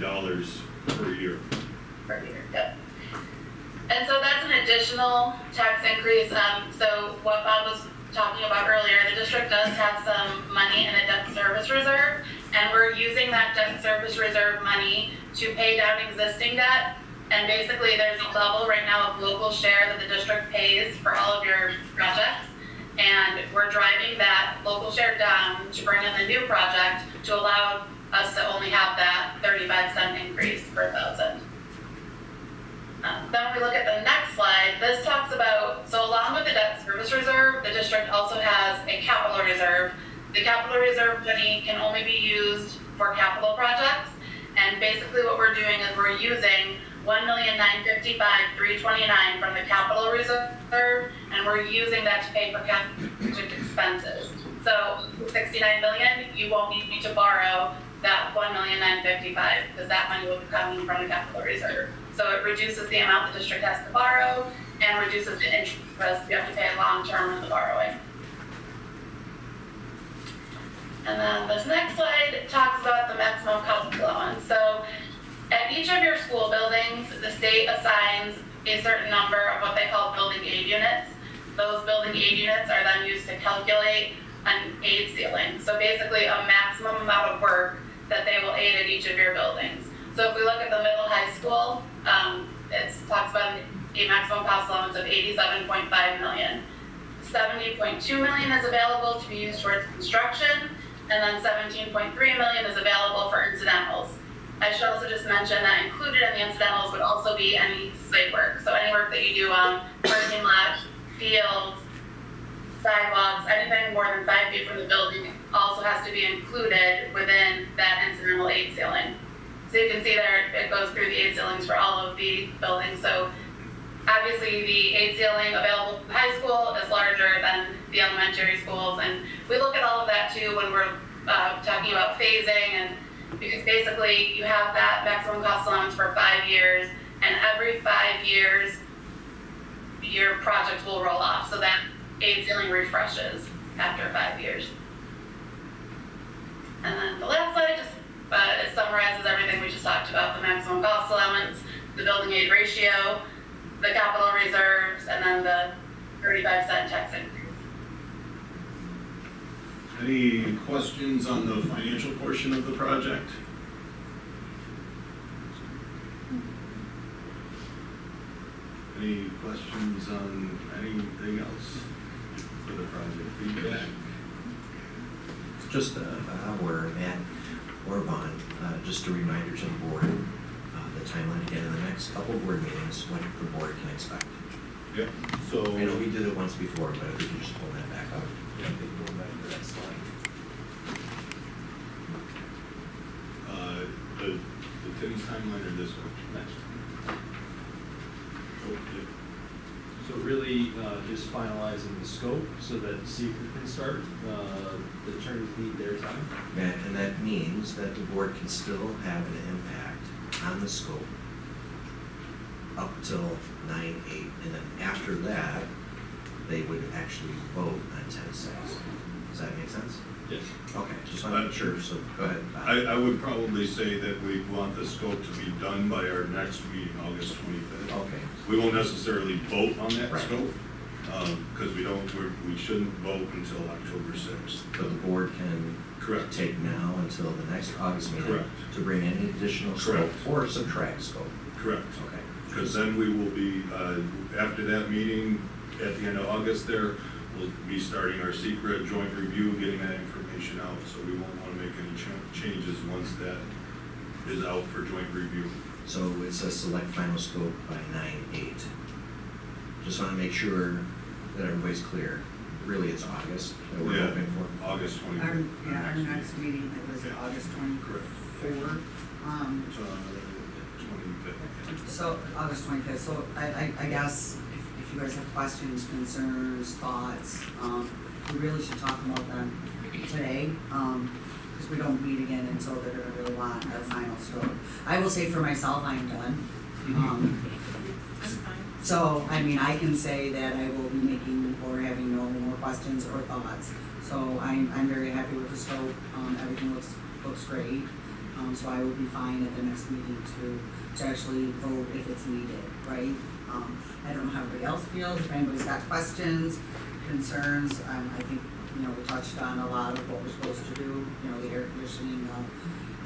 per year. Per year, yep. And so that's an additional tax increase. So what Bob was talking about earlier, the district does have some money in a debt service reserve, and we're using that debt service reserve money to pay down existing debt. And basically there's a level right now of local share that the district pays for all of your projects. And we're driving that local share down to bring in the new project to allow us to only have that 35 cent increase per thousand. Then when we look at the next slide, this talks about, so along with the debt service reserve, the district also has a capital reserve. The capital reserve money can only be used for capital projects. And basically what we're doing is we're using $1,955,329 from the capital reserve, and we're using that to pay for project expenses. So 69 million, you won't need to borrow that $1,955,000 because that money will be coming from the capital reserve. So it reduces the amount the district has to borrow and reduces the interest you have to pay long term in the borrowing. And then this next slide talks about the maximum cost allowance. So at each of your school buildings, the state assigns a certain number of what they call building aid units. Those building aid units are then used to calculate an aid ceiling. So basically a maximum amount of work that they will aid at each of your buildings. So if we look at the middle high school, it talks about a maximum cost allowance of 87.5 million. 70.2 million is available to be used towards construction, and then 17.3 million is available for incidentals. I should also just mention that included in the incidentals would also be any site work. So any work that you do on parking lot, fields, sidewalks, anything more than 5 feet from the building also has to be included within that incidental aid ceiling. So you can see there it goes through the aid ceilings for all of the buildings. So obviously the aid ceiling available at the high school is larger than the elementary schools, and we look at all of that too when we're talking about phasing, and because basically you have that maximum cost allowance for 5 years, and every 5 years your project will roll off, so that aid ceiling refreshes after 5 years. And then the last slide just it summarizes everything we just talked about: the maximum cost allowance, the building aid ratio, the capital reserves, and then the 35 cent tax increase. Any questions on the financial portion of the project? Any questions on anything else for the project? Feedback? Just or Matt or Vaughn, just a reminder to the board, the timeline again in the next couple board meetings, what the board can expect. Yep. So I know we did it once before, but if we can just pull that back up. Yeah, I think we'll go back to that slide. the Tim's timeline or this one? Next. Oh, yeah. So really, just finalizing the scope so that seeker can start, the attorneys need their time. And that means that the board can still have an impact on the scope up till 9/8, and then after that, they would actually vote on 10/6. Does that make sense? Yes. Okay, just want to make sure, so go ahead. I would probably say that we want the scope to be done by our next meeting, August 25th. Okay. We won't necessarily vote on that Right. scope, because we shouldn't vote until October 6th. But the board can Correct. take now until the next August meeting Correct. to bring any additional scope Correct. or subtract scope. Correct. Okay. Because then we will be, after that meeting, at the end of August there, we'll be starting our secret joint review, getting that information out, so we won't want to make any changes once that is out for joint review. So it says select final scope by 9/8. Just want to make sure that everybody's clear. Really, it's August that we're Yeah, hoping for. August Our, 25th. yeah, our next meeting, it was August 24th. 25th. So, August 25th, so I guess if you guys have questions, concerns, thoughts, we really should talk about them today, because we don't meet again until they're gonna really want our final scope. I will say for myself, I'm done. I'm fine. So, I mean, I can say that I will be making or having no more questions or thoughts. So I'm very happy with the scope, everything looks great. So I will be fine at the next meeting to actually vote if it's needed, right? I don't know how everybody else feels, if anybody's got questions, concerns, I think, we touched on a lot of what we're supposed to do, the air conditioning,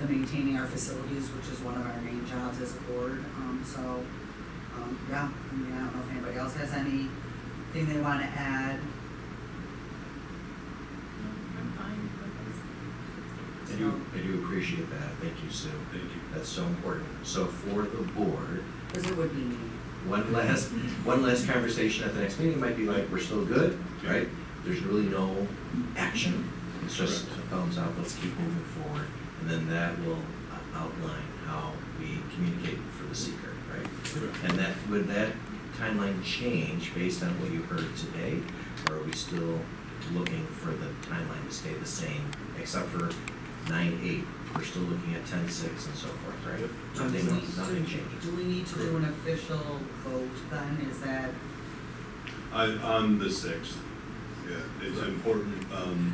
the maintaining our facilities, which is one of our main jobs as a board, yeah, I mean, I don't know if anybody else has anything they wanna add. I'm fine with I do appreciate that. Thank you, Sue. Thank you. That's so important. So for the board, Because it would be me. one last conversation at the next meeting might be like, we're still good, right? There's really no action. It's just a thumbs up, let's keep moving forward. And then that will outline how we communicate for the seeker, right? And would that timeline change based on what you heard today? Or are we still looking for the timeline to stay the same, except for 9/8? We're still looking at 10/6 and so forth, right? Nothing changes. Do we need to do an official vote then, is that, On the 6th, yeah, it's important.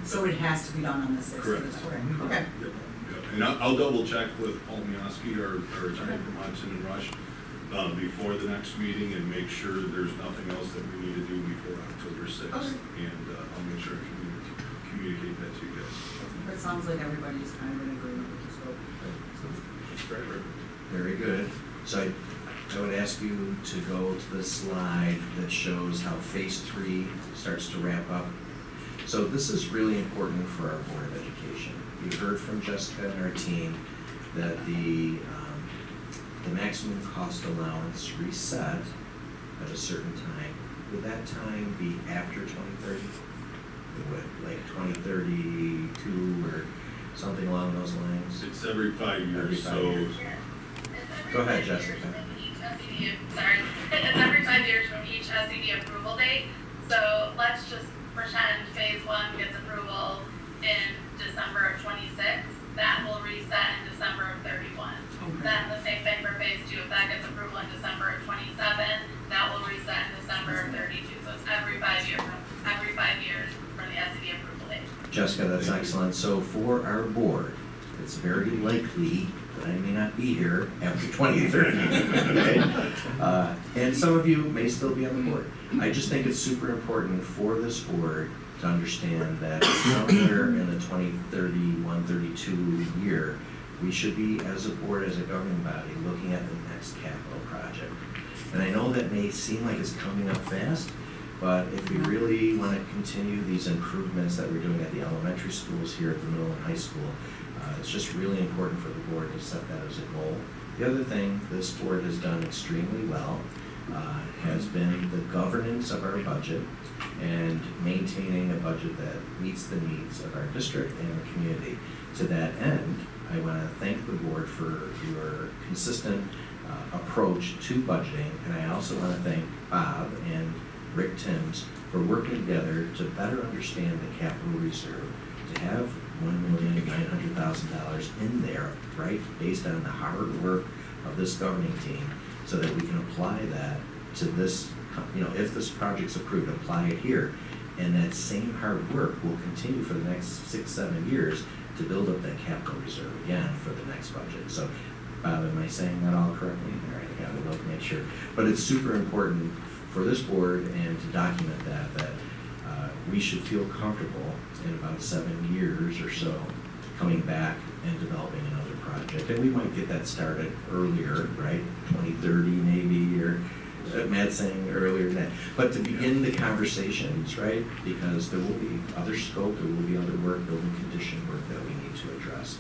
so it has to be done on the 6th? Correct. Okay. Yep, yep. And I'll double check with Paul Mioski, our attorney from Hudson and Rush, before the next meeting and make sure there's nothing else that we need to do before October 6th. Okay. And I'll make sure I communicate that to you guys. It sounds like everybody's kind of in agreement with the scope. That's great, right? Very good. So I would ask you to go to the slide that shows how phase 3 starts to wrap up. So this is really important for our Board of Education. You heard from Jessica and our team that the maximum cost allowance reset at a certain time. Would that time be after 2030? It would, like 2032 or something along those lines? It's every 5 years, Every 5 years. Go ahead, Jessica. Sorry, it's every 5 years from each SED approval date. So let's just pretend phase 1 gets approval in December of 26. That will reset in December of 31. Then the same thing for phase 2. If that gets approval in December of 27, that will reset in December of 32. So it's every 5 years for the SED approval date. Jessica, that's excellent. So for our board, it's very likely that I may not be here after 2030. Okay? And some of you may still be on the board. I just think it's super important for this board to understand that somewhere in the 2031, 32 year, we should be, as a board, as a governing body, looking at the next capital project. And I know that may seem like it's coming up fast, but if we really want to continue these improvements that we're doing at the elementary schools here at the middle and high school, it's just really important for the board to set that as a goal. The other thing this board has done extremely well has been the governance of our budget and maintaining a budget that meets the needs of our district and the community. To that end, I want to thank the board for your consistent approach to budgeting, and I also want to thank Bob and Rick Timms for working together to better understand the capital reserve, to have $1,900,000 in there, right, based on the hard work of this governing team, so that we can apply that to this, if this project's approved, apply it here. And that same hard work will continue for the next 6-7 years to build up that capital reserve again for the next budget. So, Bob, am I saying that all correctly? All right, I gotta look, make sure. But it's super important for this board and to document that we should feel comfortable in about 7 years or so coming back and developing another project. And we might get that started earlier, right? 2030 maybe, or Matt saying earlier than that, but to begin the conversations, right? Because there will be other scope, there will be other work, building condition work that we need to address.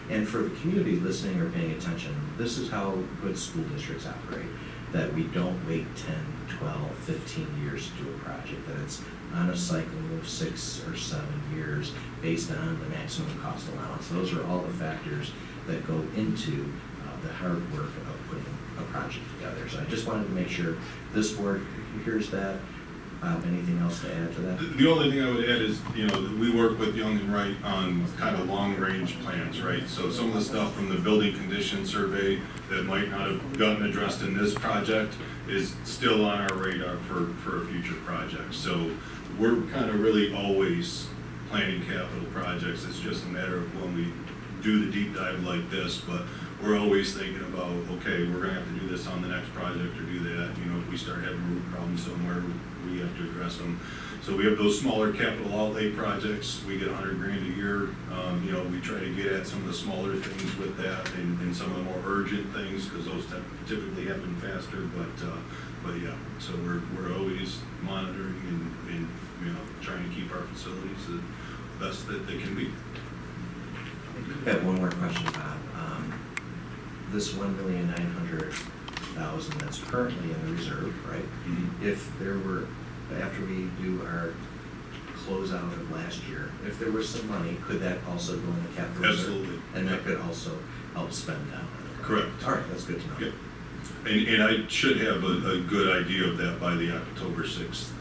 And for the community listening or paying attention, this is how good school districts operate, that we don't wait 10, 12, 15 years to do a project, that it's on a cycle of 6 or 7 years based on the maximum cost allowance. Those are all the factors that go into the hard work of putting a project together. So I just wanted to make sure this board hears that. Anything else to add to that? The only thing I would add is, you know, we work with Young and Wright on kind of long-range plans, right? So some of the stuff from the building condition survey that might not have gotten addressed in this project is still on our radar for a future project. So we're kind of really always planning capital projects. It's just a matter of when we do the deep dive like this, but we're always thinking about, okay, we're gonna have to do this on the next project or do that. You know, if we start having root problems somewhere, we have to address them. So we have those smaller capital outlay projects. We get $100 grand a year. You know, we try to get at some of the smaller things with that and some of the more urgent things, because those typically happen faster. But yeah, so we're always monitoring and you know, trying to keep our facilities the best that they can be. I have one more question, Bob. This $1,900,000 that's currently in the reserve, right? Mm-hmm. If there were, after we do our closeout of last year, if there was some money, could that also go in the capital reserve? Absolutely. And that could also help spend down. Correct. All right, that's good to know. Yep. And I should have a good idea of that by the October 6th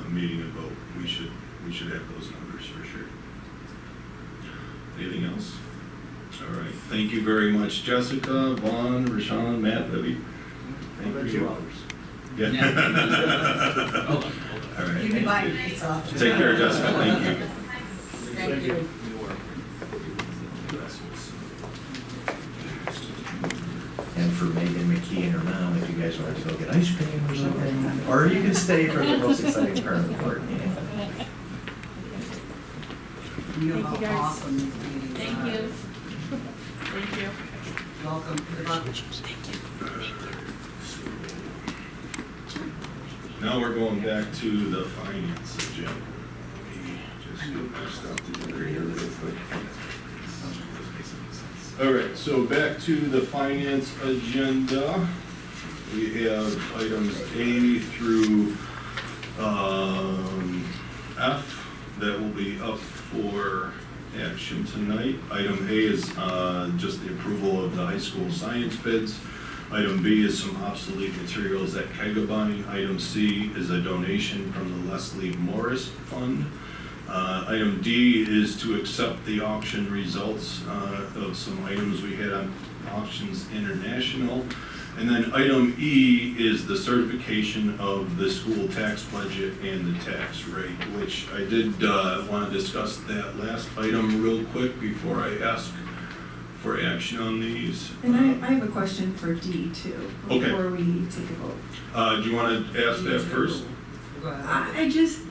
meeting and vote. We should have those numbers for sure. Anything else? All right. Thank you very much, Jessica, Vaughn, Rashawn, Matt, Debbie. Thank you. Yeah. Hold on. All right. You can buy your pizza. Take care, Jessica. Thank you. Thank you. And for Megan McKee and her mom, if you guys wanted to go get ice cream or something, or you can stay for the most exciting part of the board meeting. You know Thank how you, guys. awesome these meetings Thank are. you. Thank you. Welcome. Good luck. Now we're going back to the finance agenda. Let me just get my stuff together here real quick. All right, so back to the finance agenda. We have items A through F that will be up for action tonight. Item A is just the approval of the high school science bids. Item B is some obsolete materials at Kegabyne. Item C is a donation from the Leslie Morris Fund. Item D is to accept the auction results of some items we had on Auctions International. And then item E is the certification of the school tax budget and the tax rate, which I did want to discuss that last item real quick before I ask for action on these. And I have a question for D too, Okay. before we take a vote. Do you want to ask that first? Go ahead. I just,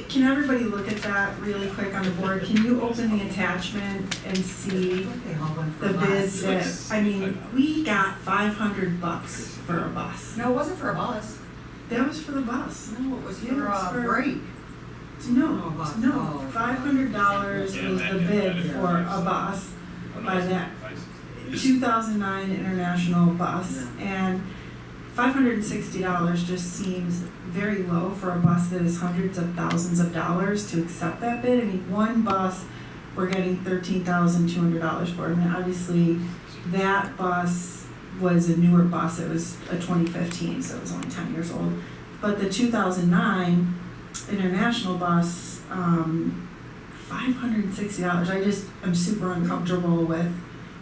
can everybody look at that really quick on the board? Can you open the attachment and see Okay, hold on for the a bus. bids that, I mean, we got $500 for a bus. No, it wasn't for a bus. That was for the bus. No, it was Yeah, for it was a for- break. No, Oh, bus. no, Oh. $500 was the bid for a bus by that 2009 International bus, and $560 just seems very low for a bus that is hundreds of thousands of dollars to accept that bid. I mean, one bus, we're getting $13,200 for. I mean, obviously, that bus was a newer bus. It was a 2015, so it was only 10 years old. But the 2009 International bus, $560. I'm super uncomfortable with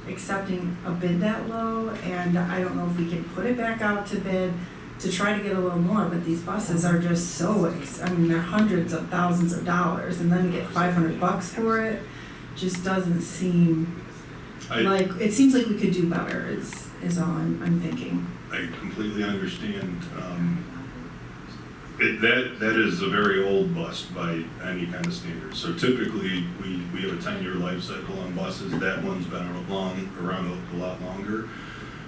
accepting a bid that low, and I don't know if we can put it back out to bid to try to get a little more, but these buses are just so, I mean, they're hundreds of thousands of dollars, and then to get $500 for it just doesn't seem like, it seems like we could do better is all I'm thinking. I completely understand. That is a very old bus by any kind of standard. So typically, we have a 10-year life cycle on buses. That one's been around a lot longer.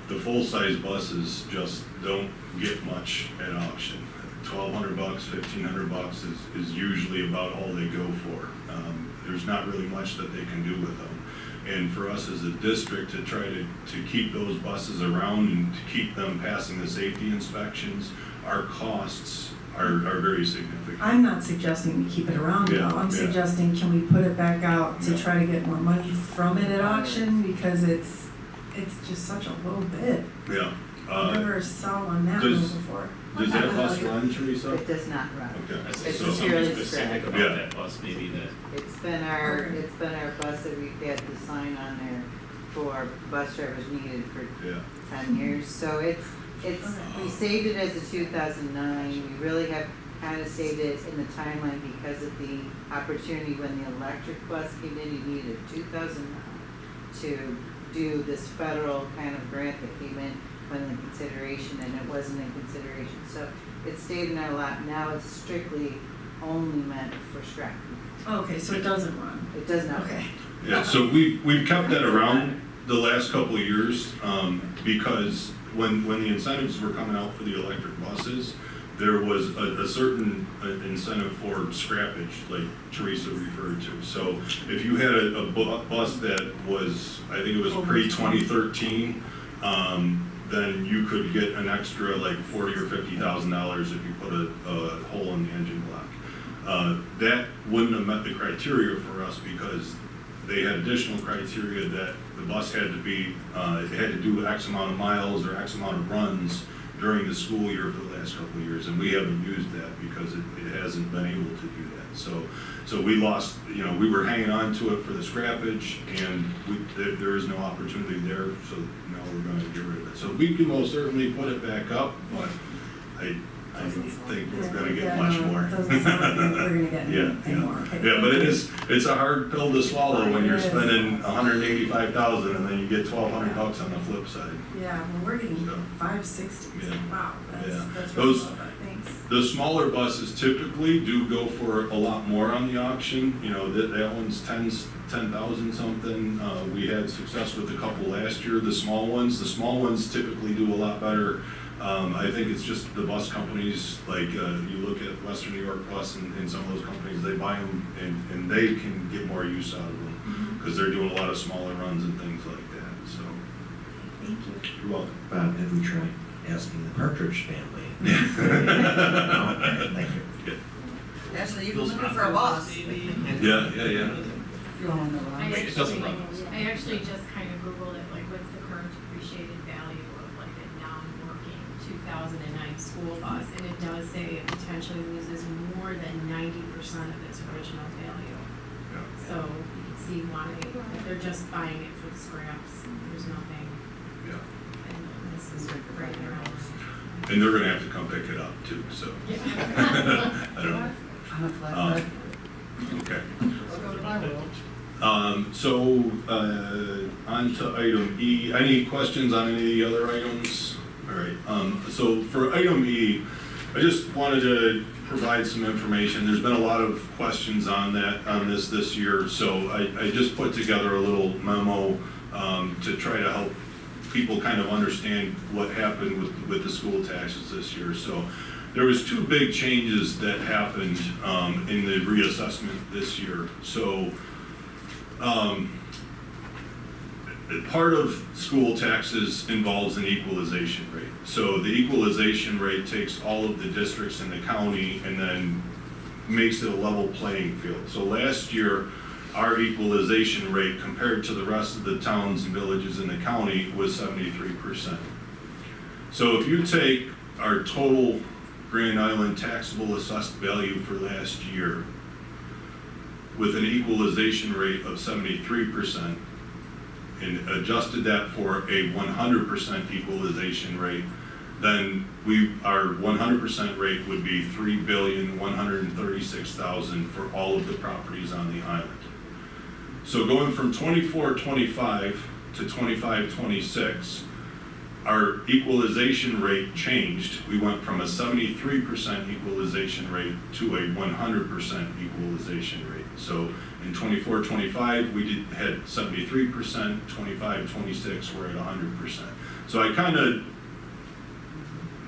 the full-size buses just don't get much at auction. $1,200, $1,500 is usually about all they go for. There's not really much that they can do with them. And for us as a district to try to keep those buses around and to keep them passing the safety inspections, our costs are very significant. I'm not suggesting we keep it around at all. I'm suggesting, can we put it back out to try to get more money from it at auction? Because it's just such a low bid. Yeah. I've never saw one that low before. Does that bus run, Teresa? It does not run. Okay. It's So purely Something specific scrap. about that bus, maybe that. It's been our bus that we've had the sign on there for bus drivers needed for 10 years. So we saved it as a 2009. We really have kind of saved it in the timeline because of the opportunity when the electric bus came in. You needed a 2009 to do this federal kind of grant that came in when in consideration, and it wasn't in consideration. So it stayed in our lap. Now it's strictly only meant for scrap. Okay, so it doesn't run. It does not. Okay. Yeah, so we've kept that around the last couple of years, because when the incentives were coming out for the electric buses, there was a certain incentive for scrappage, like Teresa referred to. So if you had a bus that was, I think it was pre-2013, then you could get an extra like $40,000 or $50,000 if you put a hole in the engine block. That wouldn't have met the criteria for us because they had additional criteria that the bus had to be, it had to do X amount of miles or X amount of runs during the school year for the last couple of years, and we haven't used that because it hasn't been able to do that. So we lost, we were hanging on to it for the scrappage, and there is no opportunity there, so now we're going to get rid of it. So we can most certainly put it back up, but I don't think we're going to get much more. Doesn't sound like we're going to get any more. Okay. Yeah, but it's a hard pill to swallow when you're spending $185,000 and then you get $1,200 on the flip side. Yeah, well, we're getting $560. Yeah. Wow, that's Those- really low, but thanks. The smaller buses typically do go for a lot more on the auction. That one's 10,000 something. We had success with a couple last year. The small ones typically do a lot better. I think it's just the bus companies, like you look at Western New York Bus and some of those companies, they buy them and they can get more use out of them because they're doing a lot of smaller runs and things like that. So, thank you. You're welcome. Bob, have we tried asking the Partridge family? No? Thank you. Yeah. Actually, you can look for a bus. Yeah. You don't know. Wait, it doesn't run. I actually just kind of Googled it, like what's the current depreciated value of like a non-working 2009 school bus, and it does say it potentially loses more than 90% of its original value. So you can see why, if they're just buying it for the scraps, there's nothing, Yeah. and this is right around. And they're gonna have to come pick it up too, so. I don't know. On a flatbed. Okay. I'll go to my world. On to item E. Any questions on any of the other items? All right, so for item E, I just wanted to provide some information. There's been a lot of questions on this year, so I just put together a little memo to try to help people kind of understand what happened with the school taxes this year. So there was two big changes that happened in the reassessment this year. So part of school taxes involves an equalization rate. So the equalization rate takes all of the districts in the county and then makes it a level playing field. So last year, our equalization rate compared to the rest of the towns and villages in the county was 73%. So if you take our total Grand Island taxable assessed value for last year with an equalization rate of 73% and adjusted that for a 100% equalization rate, then our 100% rate would be $3,136,000 for all of the properties on the island. So going from 24-25 to 25-26, our equalization rate changed. We went from a 73% equalization rate to a 100% equalization rate. So in 24-25, we had 73%, 25-26, we're at 100%. So I kind of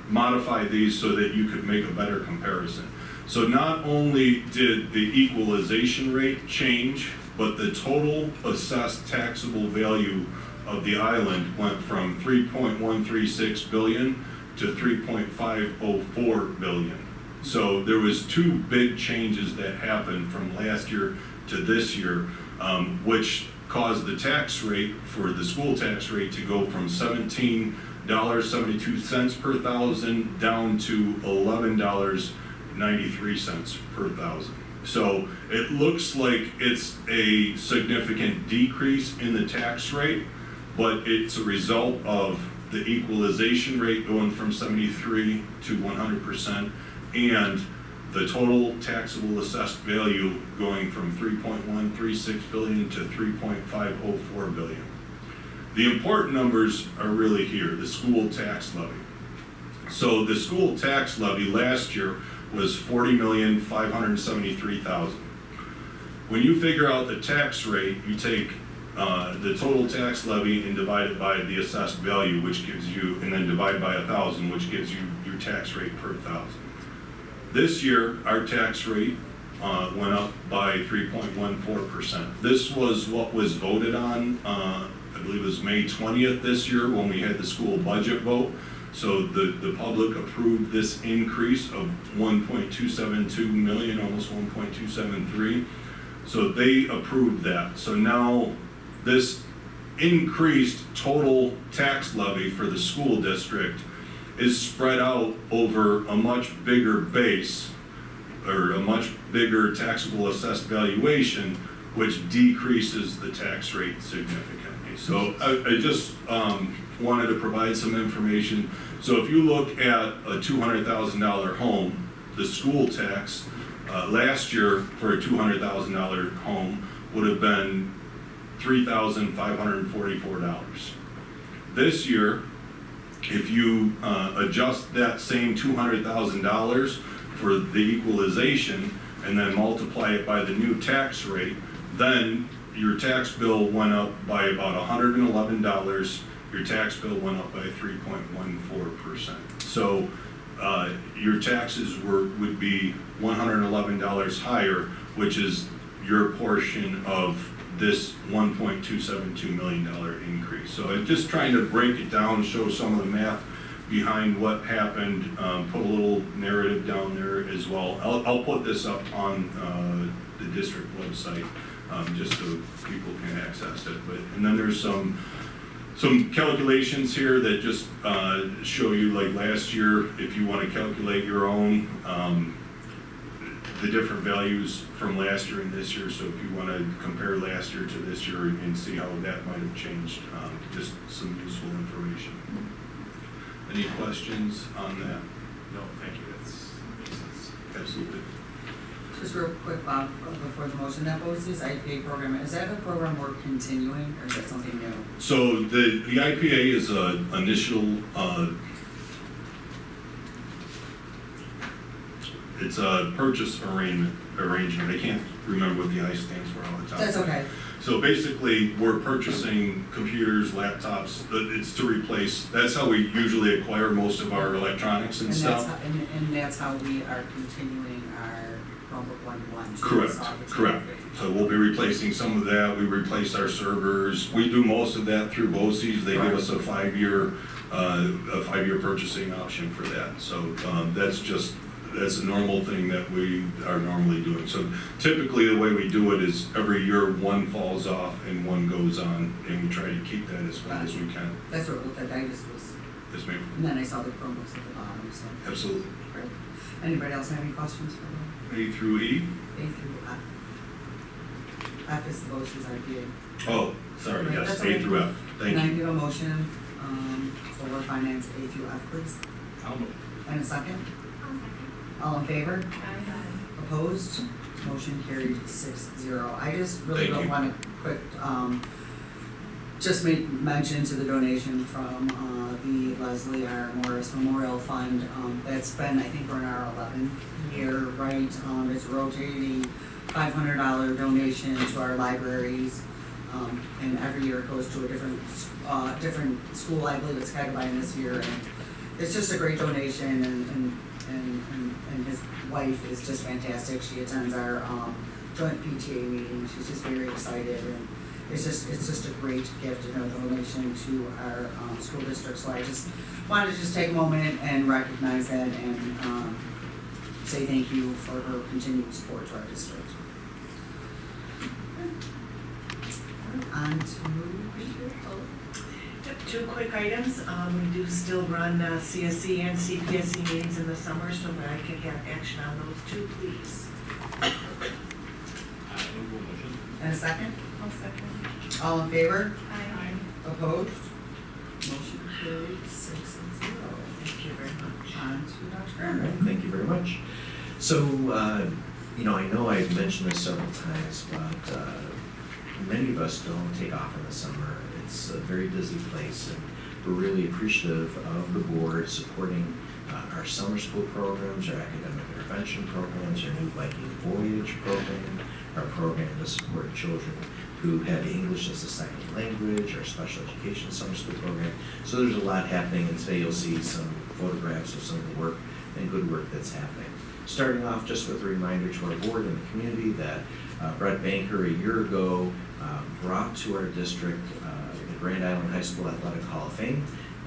modified these so that you could make a better comparison. So not only did the equalization rate change, but the total assessed taxable value of the island went from 3.136 billion to 3.504 billion. So there was two big changes that happened from last year to this year, which caused the tax rate for the school tax rate to go from $17.72 per thousand down to $11.93 per thousand. So it looks like it's a significant decrease in the tax rate, but it's a result of the equalization rate going from 73 to 100%, and the total taxable assessed value going from 3.136 billion to 3.504 billion. The important numbers are really here, the school tax levy. So the school tax levy last year was $40,573,000. When you figure out the tax rate, you take the total tax levy and divide it by the assessed value, which gives you, and then divide by 1,000, which gives you your tax rate per thousand. This year, our tax rate went up by 3.14%. This was what was voted on, I believe it was May 20th this year when we had the school budget vote. So the public approved this increase of 1.272 million, almost 1.273. So they approved that. So now this increased total tax levy for the school district is spread out over a much bigger base, or a much bigger taxable assessed valuation, which decreases the tax rate significantly. So I just wanted to provide some information. So if you look at a $200,000 home, the school tax last year for a $200,000 home would have been $3,544. This year, if you adjust that same $200,000 for the equalization and then multiply it by the new tax rate, then your tax bill went up by about $111. Your tax bill went up by 3.14%. So your taxes would be $111 higher, which is your portion of this $1.272 million increase. So I'm just trying to break it down, show some of the math behind what happened, put a little narrative down there as well. I'll put this up on the district website just so people can access it. And then there's some calculations here that just show you, like last year, if you want to calculate your own, the different values from last year and this year. So if you want to compare last year to this year and see how that might have changed, just some useful information. Any questions on that? No, thank you, that's makes sense. Absolutely. Just real quick, Bob, before the motion, that BOCES IPA program, is that a program we're continuing, or is that something new? So the IPA is an initial, it's a purchase arrangement. I can't remember what the I stands for all the time. That's okay. So basically, we're purchasing computers, laptops, it's to replace, that's how we usually acquire most of our electronics and stuff. And that's how we are continuing our Chromebook 1.1. Correct. So we'll be replacing some of that. We replace our servers. We do most of that through BOCES. They give us a five-year purchasing option for that. So that's a normal thing that we are normally doing. So typically the way we do it is every year one falls off and one goes on, and we try to keep that as long as we can. That's what that I just was. Yes, ma'am. And then I saw the Chromebooks at the bottom, so. Absolutely. Great. Anybody else have any questions for them? A through E? A through F. F is the BOCES IPA. Oh, sorry, Right, yes, that's A okay. through F. Thank Can I you. give a motion for finance A through F, please? I'll move. And a second? All in favor? Opposed? Motion carried 6-0. I just really Thank don't you. want to quick, just make mention to the donation from the Leslie R. Morris Memorial Fund. That's been, I think we're in our 11th year, right? It's rotating $500 donation to our libraries. and every year it goes to a different school. I believe it's Kagabine this year, and it's just a great donation, and his wife is just fantastic. She attends our joint PTA meeting. She's just very excited, and it's just a great gift and a donation to our school district. So I just wanted to just take a moment and recognize that and say thank you for her continued support to our district. On to Two quick items. We do still run CSD and CPSC meetings in the summer, so that I can have action on those two, please. and a second? I'll second. All in favor? Aye. Opposed? Motion carried 6-0. Thank you very much. On to Dr. All right, Graham. thank you very much. So, I know I've mentioned this several times, but many of us don't take off in the summer. It's a very busy place, and we're really appreciative of the board supporting our summer school programs, our academic intervention programs, our new Viking Voyage program, our program to support children who have English as a second language, our special education summer school program. So there's a lot happening, and today you'll see some photographs of some of the work and good work that's happening. Starting off just with a reminder to our board and the community that Brett Banker a year ago brought to our district the Grand Island High School Athletic Hall of Fame,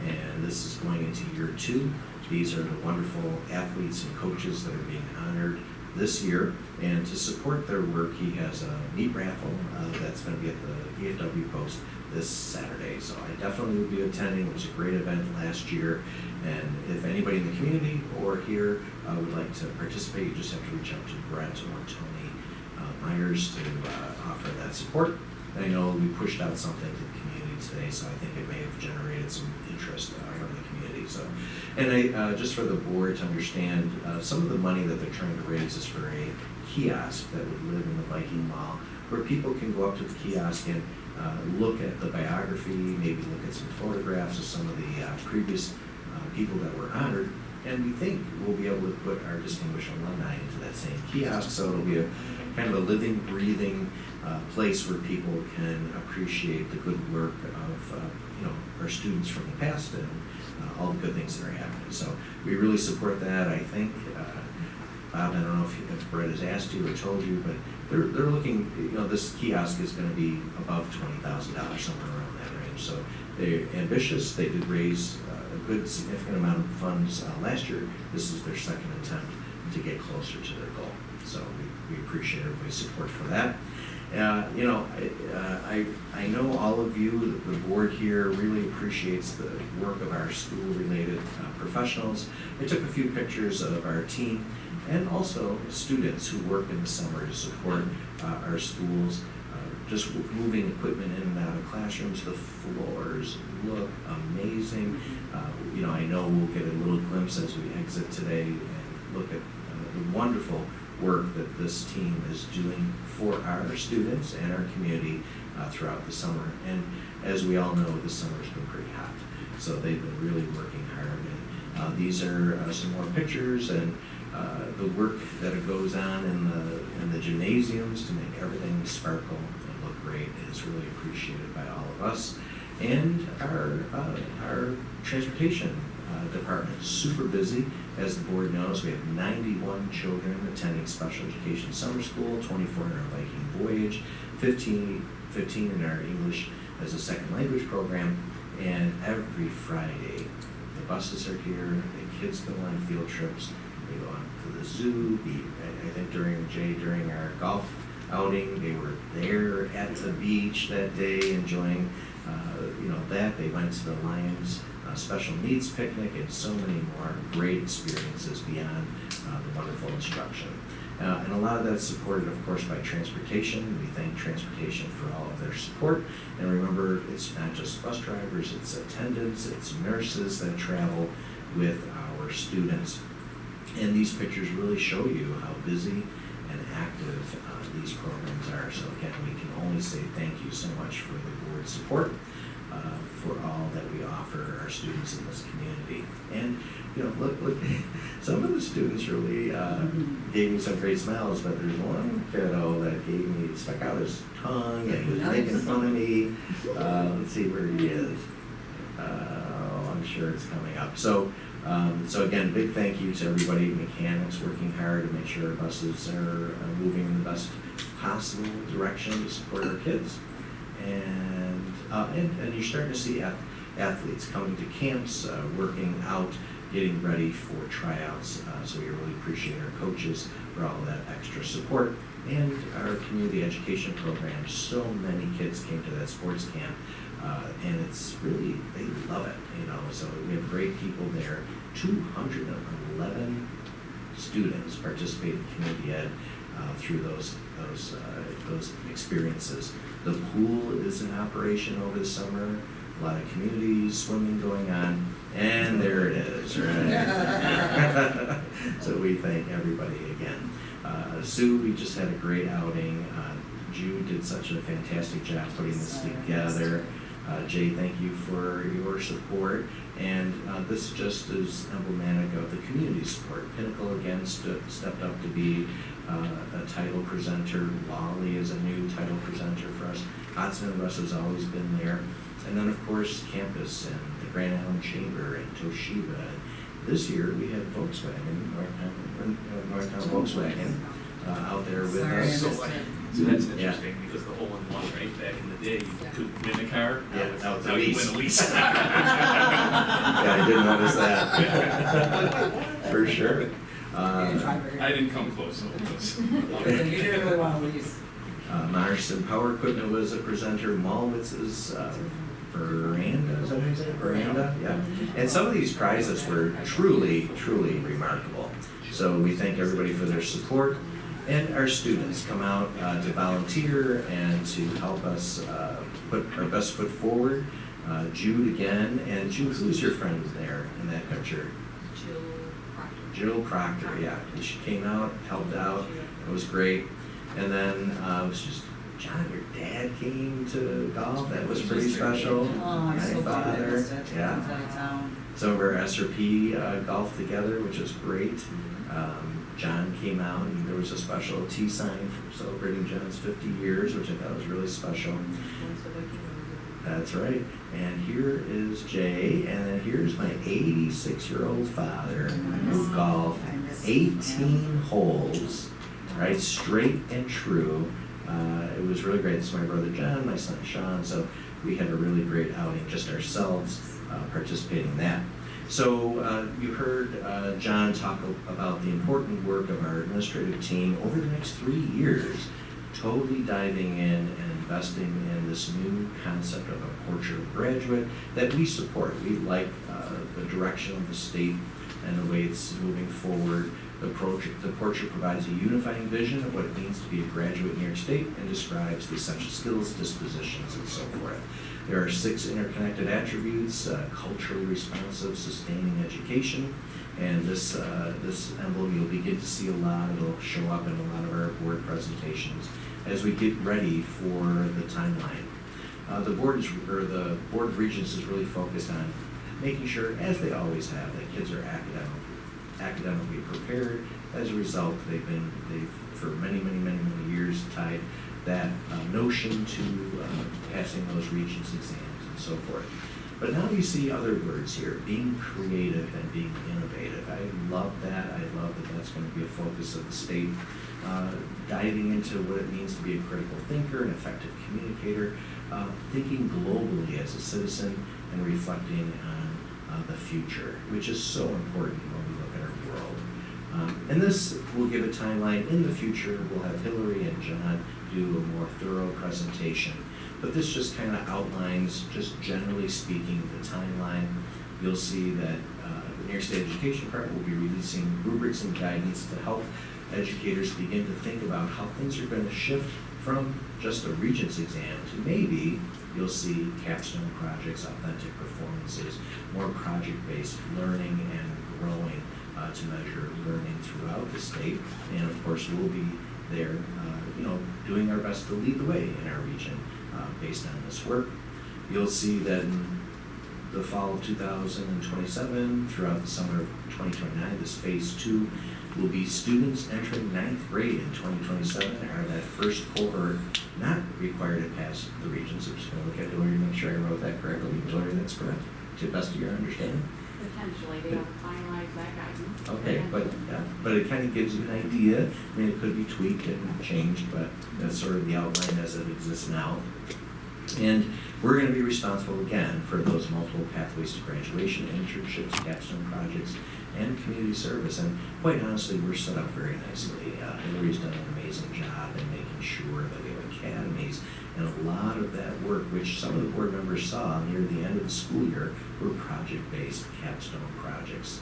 and this is going into year 2. These are the wonderful athletes and coaches that are being honored this year, and to support their work, he has a meat raffle that's going to be at the VFW Post this Saturday. So I definitely will be attending. It was a great event last year, and if anybody in the community or here would like to participate, you just have to reach out to Brett or Tony Myers to offer that support. And I know we pushed out something to the community today, so I think it may have generated some interest from the community. So, and I just for the board to understand, some of the money that they're trying to raise is for a kiosk that would live in the Viking Mall, where people can go up to the kiosk and look at the biography, maybe look at some photographs of some of the previous people that were honored, and we think we'll be able to put our distinguished alumni into that same kiosk, so it'll be a kind of a living, breathing place where people can appreciate the good work of our students from the past and all the good things that are happening. So we really support that. I think Bob, I don't know if Brett has asked you or told you, but they're looking. This kiosk is going to be above $20,000, somewhere around that range. So they're ambitious. They did raise a good significant amount of funds last year. This is their second attempt to get closer to their goal. So we appreciate everybody's support for that. I know all of you, the board here, really appreciates the work of our school-related professionals. I took a few pictures of our team and also students who work in the summer to support our schools. Just moving equipment in and out of classrooms, the floors look amazing. I know we'll get a little glimpse as we exit today and look at the wonderful work that this team is doing for our students and our community throughout the summer. And as we all know, this summer's been pretty hot, so they've been really working hard. And these are some more pictures and the work that goes on in the gymnasiums to make everything sparkle and look great is really appreciated by all of us. And our transportation department is super busy. As the board knows, we have 91 children attending special education summer school, 24 in our Viking Voyage, 15 in our English as a second language program, and every Friday the buses are here, the kids go on field trips, they go on to the zoo. I think during our golf outing, they were there at the beach that day enjoying that. They went to the Lions special needs picnic and so many more great experiences beyond the wonderful instruction. And a lot of that's supported, of course, by transportation. We thank transportation for all of their support. And remember, it's not just bus drivers, it's attendants, it's nurses that travel with our students. And these pictures really show you how busy and active these programs are. So again, we can only say thank you so much for the board's support for all that we offer our students in this community. And you know, look, some of the students really gave me some great smiles, but there's one kiddo that stuck out his tongue and was making fun of me. Let's see where he is. I'm sure it's coming up. So again, big thank you to everybody, mechanics working hard to make sure our buses are moving in the best possible direction to support our kids. And you're starting to see athletes coming to camps, working out, getting ready for tryouts. So we really appreciate our coaches for all that extra support and our community education program. So many kids came to that sports camp, and it's really, they love it, you know. So we have great people there. 211 students participated in community ed through those experiences. The pool is in operation over the summer. A lot of community swimming going on, and there it is, right? So we thank everybody again. Sue, we just had a great outing. Jude did such a fantastic job putting this together. Jay, thank you for your support. And this just is emblematic of the community support. Pinnacle again stepped up to be a title presenter. Wally is a new title presenter for us. Hudson and Russ has always been there. And then of course campus and the Grand Island Chamber and Toshiba. And this year we had Volkswagen, Northtown Volkswagen out there with us. So that's interesting because the hole-in-one, right, back in the day, you could win a car. Yeah, now it's you win a lease. Yeah, I did notice that. For sure. I didn't come close, so it was. You did really well, Elise. Myerson Power Equipment was a presenter. Malwitz's Veranda, is that what you said? Veranda, yeah. And some of these prizes were truly, truly remarkable. So we thank everybody for their support. And our students come out to volunteer and to help us put our best foot forward. Jude again, and Jude, who's your friend there in that picture? Jill Proctor, yeah. And she came out, helped out, it was great. And then it was just, John, your dad came to golf, that was pretty special. Oh, I'm so glad I missed it. Yeah. I was out of town. Some of our SRP golfed together, which was great. John came out and there was a special tea sign for celebrating John's 50 years, which I thought was really special. That's right. And here is Jay, and then here's my 86-year-old father who golfed 18 holes, right, straight and true. It was really great. This is my brother John, my son Sean, so we had a really great outing, just ourselves participating in that. So you heard John talk about the important work of our administrative team over the next 3 years, totally diving in and investing in this new concept of a portrait graduate that we support. We like the direction of the state and the way it's moving forward. The portrait provides a unifying vision of what it means to be a graduate in New York State and describes the essential skills, dispositions, and so forth. There are 6 interconnected attributes: culturally responsive, sustaining education, and this emblem you'll begin to see a lot. It'll show up in a lot of our board presentations as we get ready for the timeline. The Board of Regents is really focused on making sure, as they always have, that kids are academically prepared. As a result, they've for many years tied that notion to passing those Regents exams and so forth. But now you see other words here, being creative and being innovative. I love that. I love that that's going to be a focus of the state. Diving into what it means to be a critical thinker, an effective communicator, thinking globally as a citizen, and reflecting on the future, which is so important when we look at our world. And this will give a timeline. In the future, we'll have Hillary and John do a more thorough presentation. But this just kind of outlines, just generally speaking, the timeline. You'll see that the New York State Education Department will be releasing rubrics and guidance to help educators begin to think about how things are going to shift from just a Regents exam to maybe you'll see capstone projects, authentic performances, more project-based learning and growing to measure learning throughout the state. And of course, we'll be there, doing our best to lead the way in our region based on this work. You'll see that in the fall of 2027, throughout the summer of 2029, this phase 2 will be students entering 9th grade in 2027 are that first cohort not required to pass the Regents. I'm just going to look at Dory to make sure I wrote that correctly. Dory, that's correct, to the best of your understanding? Potentially, they haven't finalized that guidance. Okay, but it kind of gives you an idea. I mean, it could be tweaked and changed, but that's sort of the outline as it exists now. And we're going to be responsible again for those multiple pathways to graduation, internships, capstone projects, and community service. And quite honestly, we're set up very nicely. Hillary's done an amazing job in making sure that we have academies, and a lot of that work, which some of the board members saw near the end of the school year, were project-based capstone projects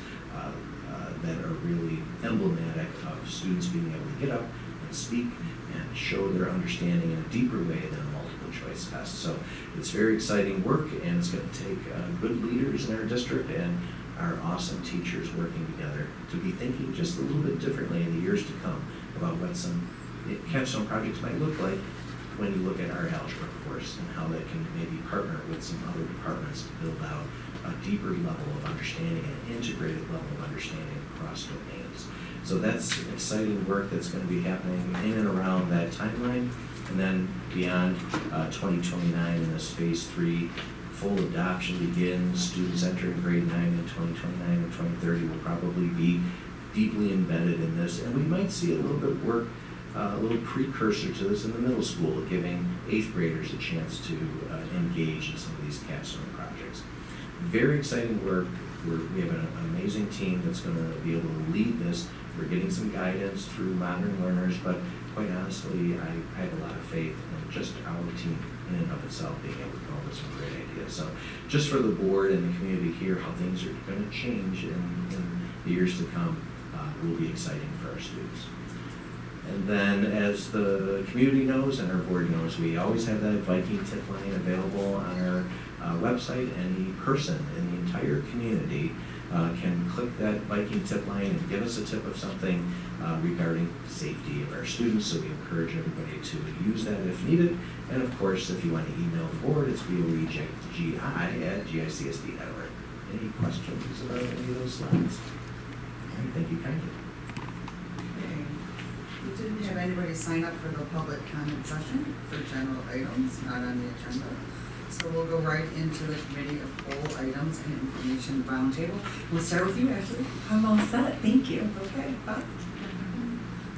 that are really emblematic of students being able to get up and speak and show their understanding in a deeper way than a multiple choice test. So it's very exciting work, and it's going to take good leaders in our district and our awesome teachers working together to be thinking just a little bit differently in the years to come about what some capstone projects might look like when you look at our algebra course and how that can maybe partner with some other departments to build out a deeper level of understanding, an integrated level of understanding across domains. So that's exciting work that's going to be happening in and around that timeline. And then beyond 2029 in this phase 3, full adoption begins. Students entering grade 9 in 2029 and 2030 will probably be deeply embedded in this. And we might see a little bit of work, a little precursor to this in the middle school, giving 8th graders a chance to engage in some of these capstone projects. Very exciting work. We have an amazing team that's going to be able to lead this. We're getting some guidance through modern learners, but quite honestly, I have a lot of faith in just our team in and of itself being able to come up with some great ideas. So just for the board and the community here, how things are going to change in the years to come will be exciting for our students. And then as the community knows and our board knows, we always have that Viking tip line available on our website. Any person in the entire community can click that Viking tip line and give us a tip of something regarding safety of our students. So we encourage everybody to use that if needed. And of course, if you want to email the board, it's boegi@gicsd.org. Any questions about any of those slides? All right, thank you kindly. Okay. We didn't have anybody sign up for the public comment session for general items, not on the agenda. So we'll go right into the committee of whole items and information roundtable. We'll start with you, Ashley. I'm all set, thank you. Okay, Bob?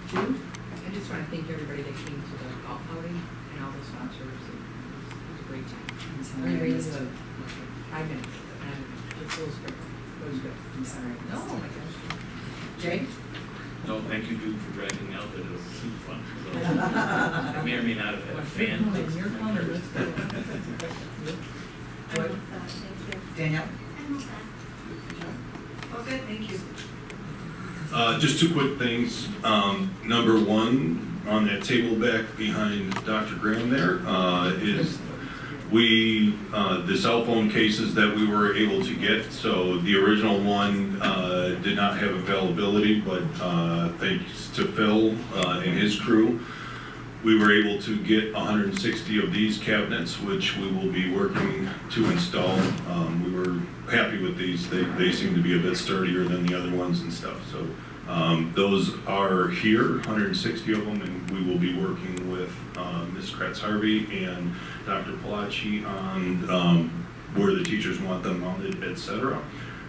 June? I just want to thank everybody that came to the golf outing and all the sponsors. It was a great time. I'm sorry. We I raised missed it. 5 minutes, and it was great. It was good. I'm sorry. I No, missed oh it. my gosh. Jay? No, thank you, Duke, for dragging me out there. It was super fun. So, I may or may not have had a fan. You're coming, let's go. Joy? Danielle? Okay, thank you. Just two quick things. Number one, on that table back behind Dr. Graham there, is the cell phone cases that we were able to get. So the original one did not have availability, but thanks to Phil and his crew, we were able to get 160 of these cabinets, which we will be working to install. We were happy with these. They seem to be a bit sturdier than the other ones and stuff. So those are here, 160 of them, and we will be working with Ms. Kratz-Harvey and Dr. Palachi on where the teachers want them mounted, et cetera.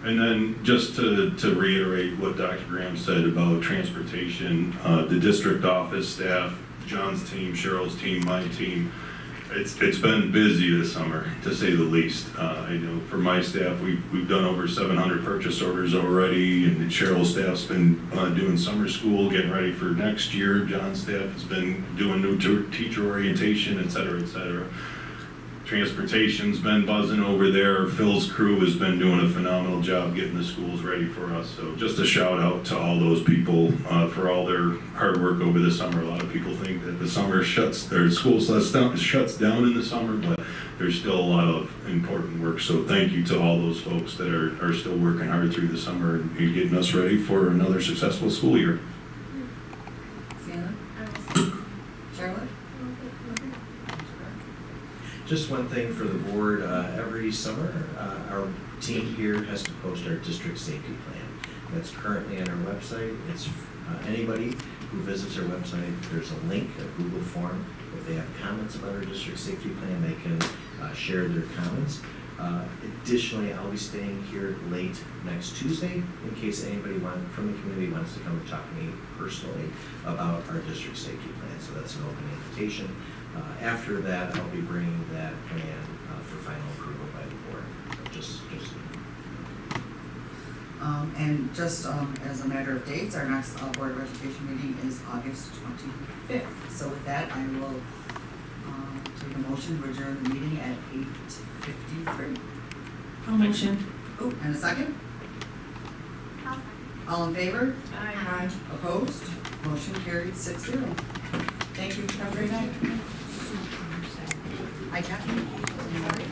And then just to reiterate what Dr. Graham said about transportation, the district office staff, John's team, Cheryl's team, my team, it's been busy this summer, to say the least. I know for my staff, we've done over 700 purchase orders already, and Cheryl's staff's been doing summer school, getting ready for next year. John's staff has been doing new teacher orientation, et cetera, et cetera. Transportation's been buzzing over there. Phil's crew has been doing a phenomenal job getting the schools ready for us. So just a shout out to all those people for all their hard work over the summer. A lot of people think that the summer school shuts down in the summer, but there's still a lot of important work. So thank you to all those folks that are still working hard through the summer and getting us ready for another successful school year. Sienna? Charlotte? Just one thing for the board, every summer, our team here has to post our district safety plan. That's currently on our website. It's anybody who visits our website, there's a link, a Google form. If they have comments about our district safety plan, they can share their comments. Additionally, I'll be staying here late next Tuesday in case anybody from the community wants to come and talk to me personally about our district safety plan. So that's an open invitation. After that, I'll be bringing that plan for final approval by the board. So just And just as a matter of dates, our next Board of Education meeting is August 25th. So with that, I will take a motion to adjourn the meeting at 8:53. I'll motion. Oh, and a second? All in favor? Aye. Opposed? Motion carried 6-0. Thank you. Have a great night. I got you. Sorry.